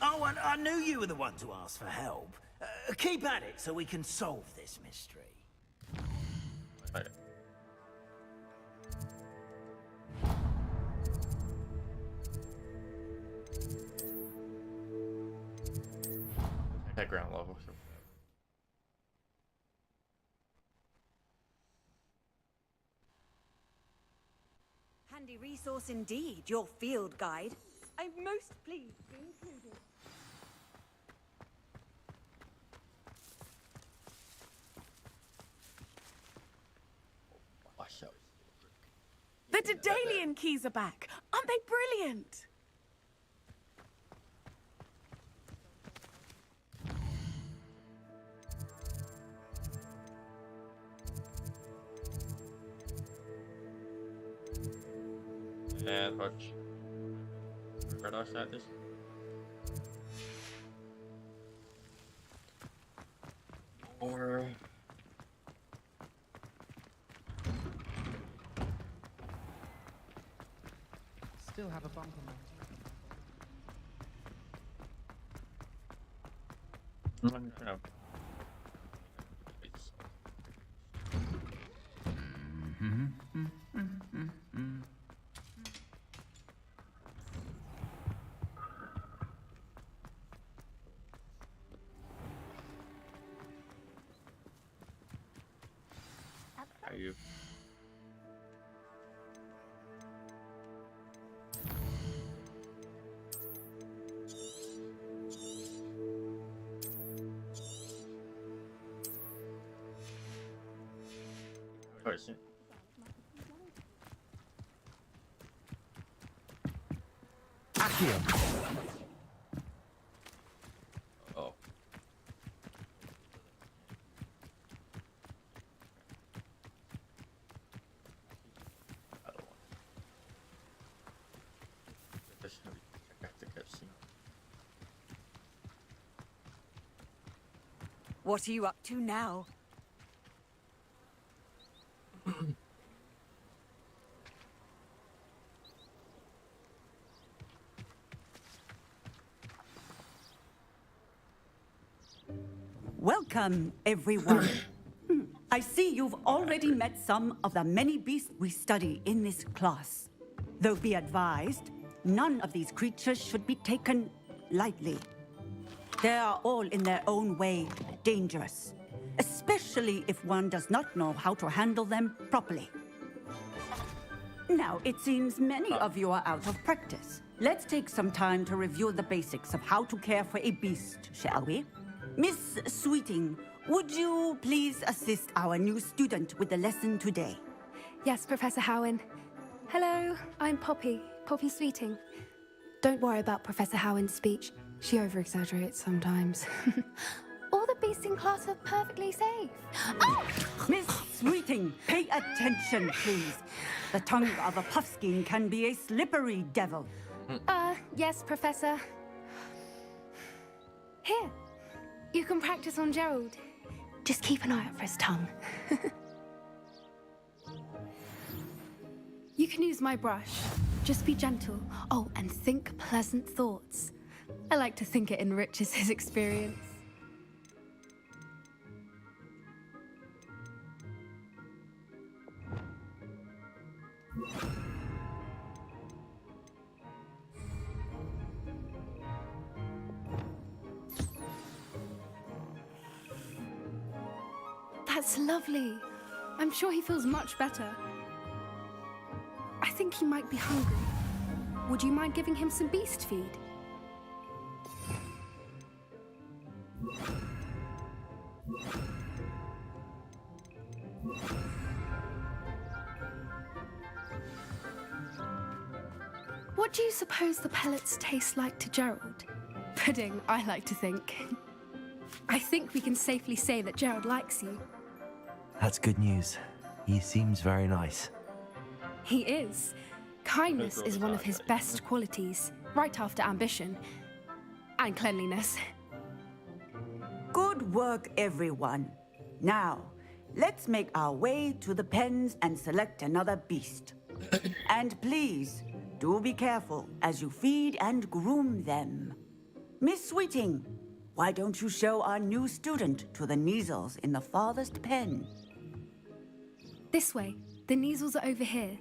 Oh, and I knew you were the one to ask for help. Keep at it so we can solve this mystery. Right. At ground level. So. Handy resource indeed, your field guide. I'm most pleased to be included. The Daedalian keys are back. Aren't they brilliant? And watch. Where do I start this? Or Still have a bump in no. Are you? Person. Accio. Oh. I don't want. This gonna be check out the cutscene. What are you up to now? Welcome, everyone. I see you've already met some of the many beasts we study in this class. Though be advised, none of these creatures should be taken lightly. They are all in their own way dangerous, especially if one does not know how to handle them properly. Now, it seems many of you are out of practice. Let's take some time to review the basics of how to care for a beast, shall we? Miss Sweeting, would you please assist our new student with the lesson today? Yes, Professor Howen. Hello, I'm Poppy Sweeting. Don't worry about Professor Howen's speech. She over-exaggerates sometimes. All the beasts in class are perfectly safe. Oh! Miss Sweeting, pay attention, please. The tongue of a puffskein can be a slippery devil. Yes, Professor. Here, you can practice on Gerald. Just keep an eye out for his tongue. You can use my brush. Just be gentle. Oh, and think pleasant thoughts. I like to think it enriches his experience. That's lovely. I'm sure he feels much better. I think he might be hungry. Would you mind giving him some beast feed? What do you suppose the pellets taste like to Gerald? Pudding, I like to think. I think we can safely say that Gerald likes you. That's good news. He seems very nice. He is. Kindness is one of his best qualities, right after ambition. And cleanliness. Good work, everyone. Now, let's make our way to the pens and select another beast. And please, do be careful as you feed and groom them. Miss Sweeting, why don't you show our new student to the Neasels in the farthest pen? This way. The Neasels are over here.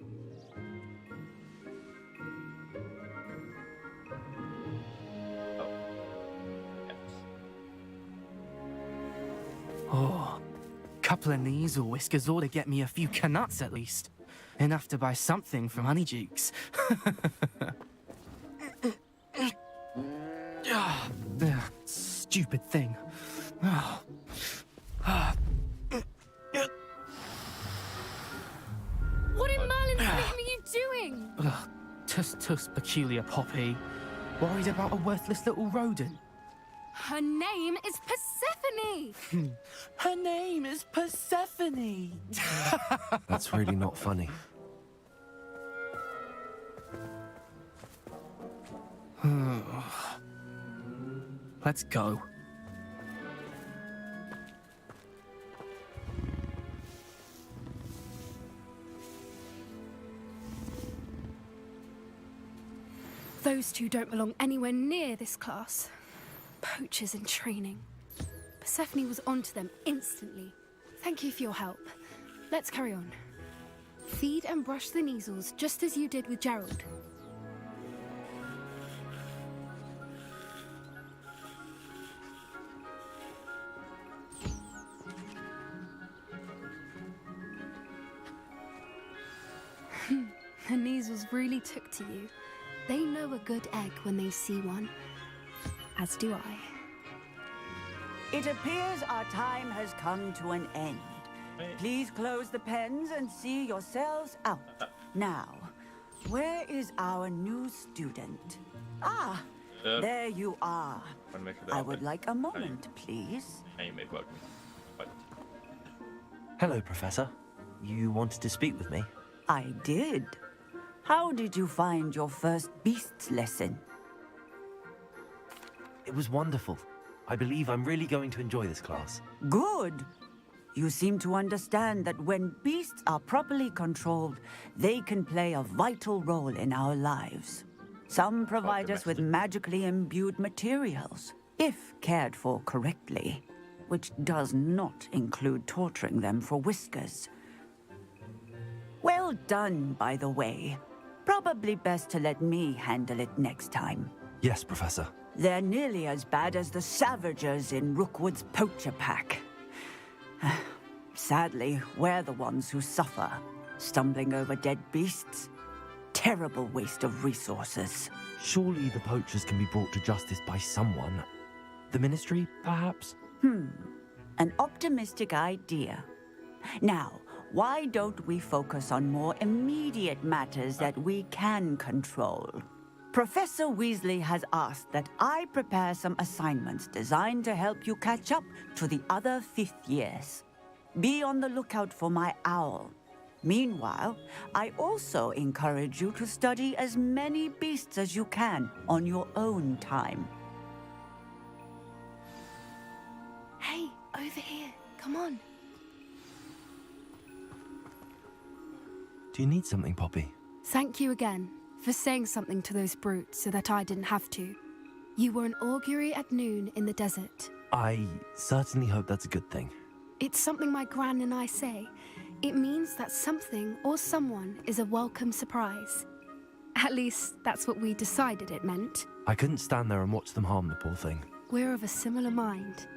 Oh, couple of Neasel whiskers ought to get me a few canuts at least. Enough to buy something from Honeydukes. Stupid thing. What in Merlin's name are you doing? Tuss peculiar Poppy. Worried about a worthless little rodent. Her name is Persephone! Her name is Persephone! That's really not funny. Let's go. Those two don't belong anywhere near this class. Poachers in training. Persephone was onto them instantly. Thank you for your help. Let's carry on. Feed and brush the Neasels just as you did with Gerald. The Neasels really took to you. They know a good egg when they see one. As do I. It appears our time has come to an end. Please close the pens and see yourselves out. Now, where is our new student? Ah, there you are. I would like a moment, please. Hello, Professor. You wanted to speak with me? I did. How did you find your first beasts lesson? It was wonderful. I believe I'm really going to enjoy this class. Good. You seem to understand that when beasts are properly controlled, they can play a vital role in our lives. Some provide us with magically imbued materials, if cared for correctly, which does not include torturing them for whiskers. Well done, by the way. Probably best to let me handle it next time. Yes, Professor. They're nearly as bad as the Savagers in Rookwood's poacher pack. Sadly, we're the ones who suffer, stumbling over dead beasts. Terrible waste of resources. Surely the poachers can be brought to justice by someone. The Ministry, perhaps? An optimistic idea. Now, why don't we focus on more immediate matters that we can control? Professor Weasley has asked that I prepare some assignments designed to help you catch up to the other 5th years. Be on the lookout for my owl. Meanwhile, I also encourage you to study as many beasts as you can on your own time. Hey, over here. Come on. Do you need something, Poppy? Thank you again for saying something to those brutes so that I didn't have to. You were an augury at noon in the desert. I certainly hope that's a good thing. It's something my gran and I say. It means that something or someone is a welcome surprise. At least, that's what we decided it meant. I couldn't stand there and watch them harm the poor thing. We're of a similar mind.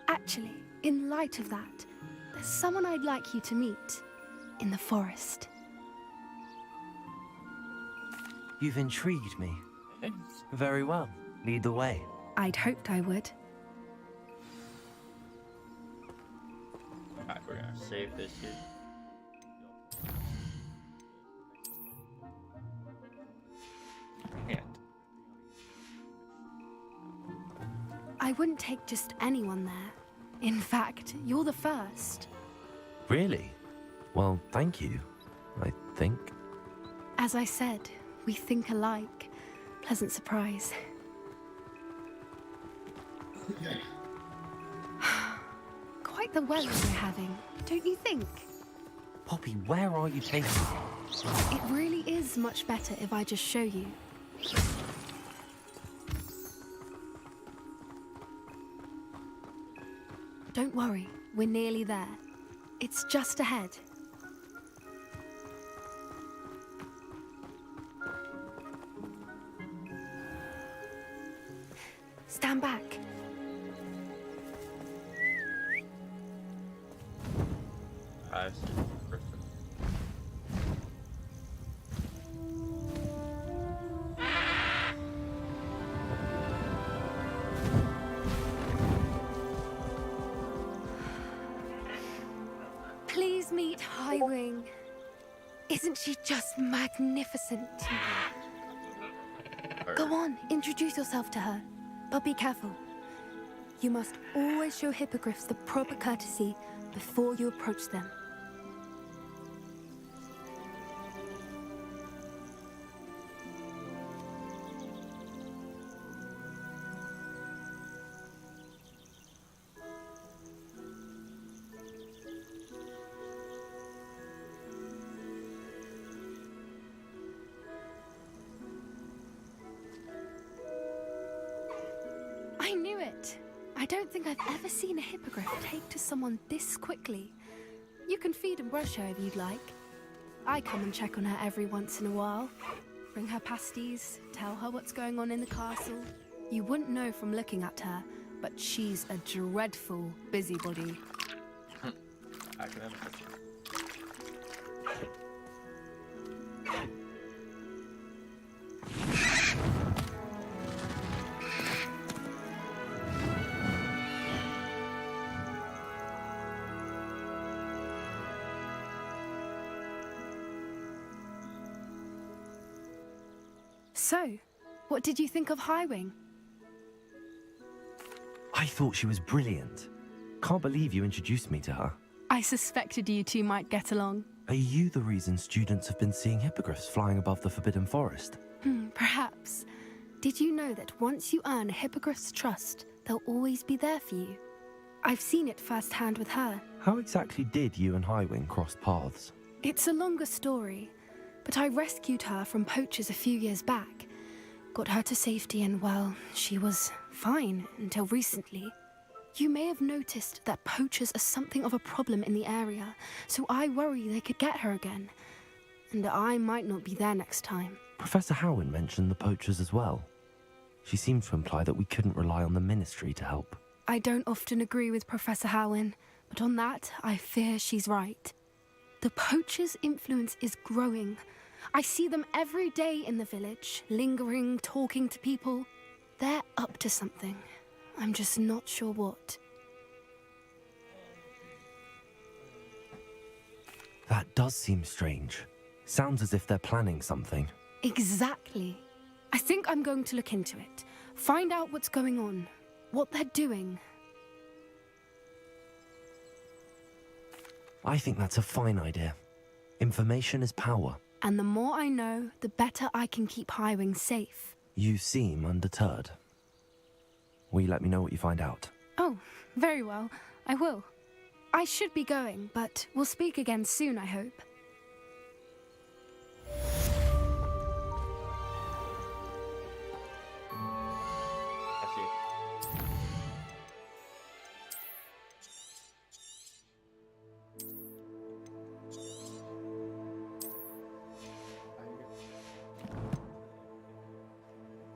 Actually, in light of that, there's someone I'd like you to meet in the forest. You've intrigued me. Very well. Lead the way. I'd hoped I would. Alright, we're gonna save this here. I wouldn't take just anyone there. In fact, you're the first. Really? Well, thank you, I think. As I said, we think alike. Pleasant surprise. Quite the weather we're having, don't you think? Poppy, where are you taking me? It really is much better if I just show you. Don't worry, we're nearly there. It's just ahead. Stand back. Please meet Highwing. Isn't she just magnificent? Go on, introduce yourself to her. But be careful. You must always show hippogriffs the proper courtesy before you approach them. I knew it. I don't think I've ever seen a hippogriff take to someone this quickly. You can feed and brush her if you'd like. I come and check on her every once in a while. Bring her pasties, tell her what's going on in the castle. You wouldn't know from looking at her, but she's a dreadful busybody. I can have it. So, what did you think of Highwing? I thought she was brilliant. Can't believe you introduced me to her. I suspected you two might get along. Are you the reason students have been seeing hippogriffs flying above the Forbidden Forest? Perhaps. Did you know that once you earn a hippogriff's trust, they'll always be there for you? I've seen it firsthand with her. How exactly did you and Highwing cross paths? It's a longer story, but I rescued her from poachers a few years back. Got her to safety and, well, she was fine until recently. You may have noticed that poachers are something of a problem in the area, so I worry they could get her again. And I might not be there next time. Professor Howin mentioned the poachers as well. She seemed to imply that we couldn't rely on the Ministry to help. I don't often agree with Professor Howin, but on that, I fear she's right. The poachers' influence is growing. I see them every day in the village, lingering, talking to people. They're up to something. I'm just not sure what. That does seem strange. Sounds as if they're planning something. Exactly. I think I'm going to look into it. Find out what's going on, what they're doing. I think that's a fine idea. Information is power. And the more I know, the better I can keep Highwing safe. You seem undeterred. Will you let me know what you find out? Oh, very well. I will. I should be going, but we'll speak again soon, I hope.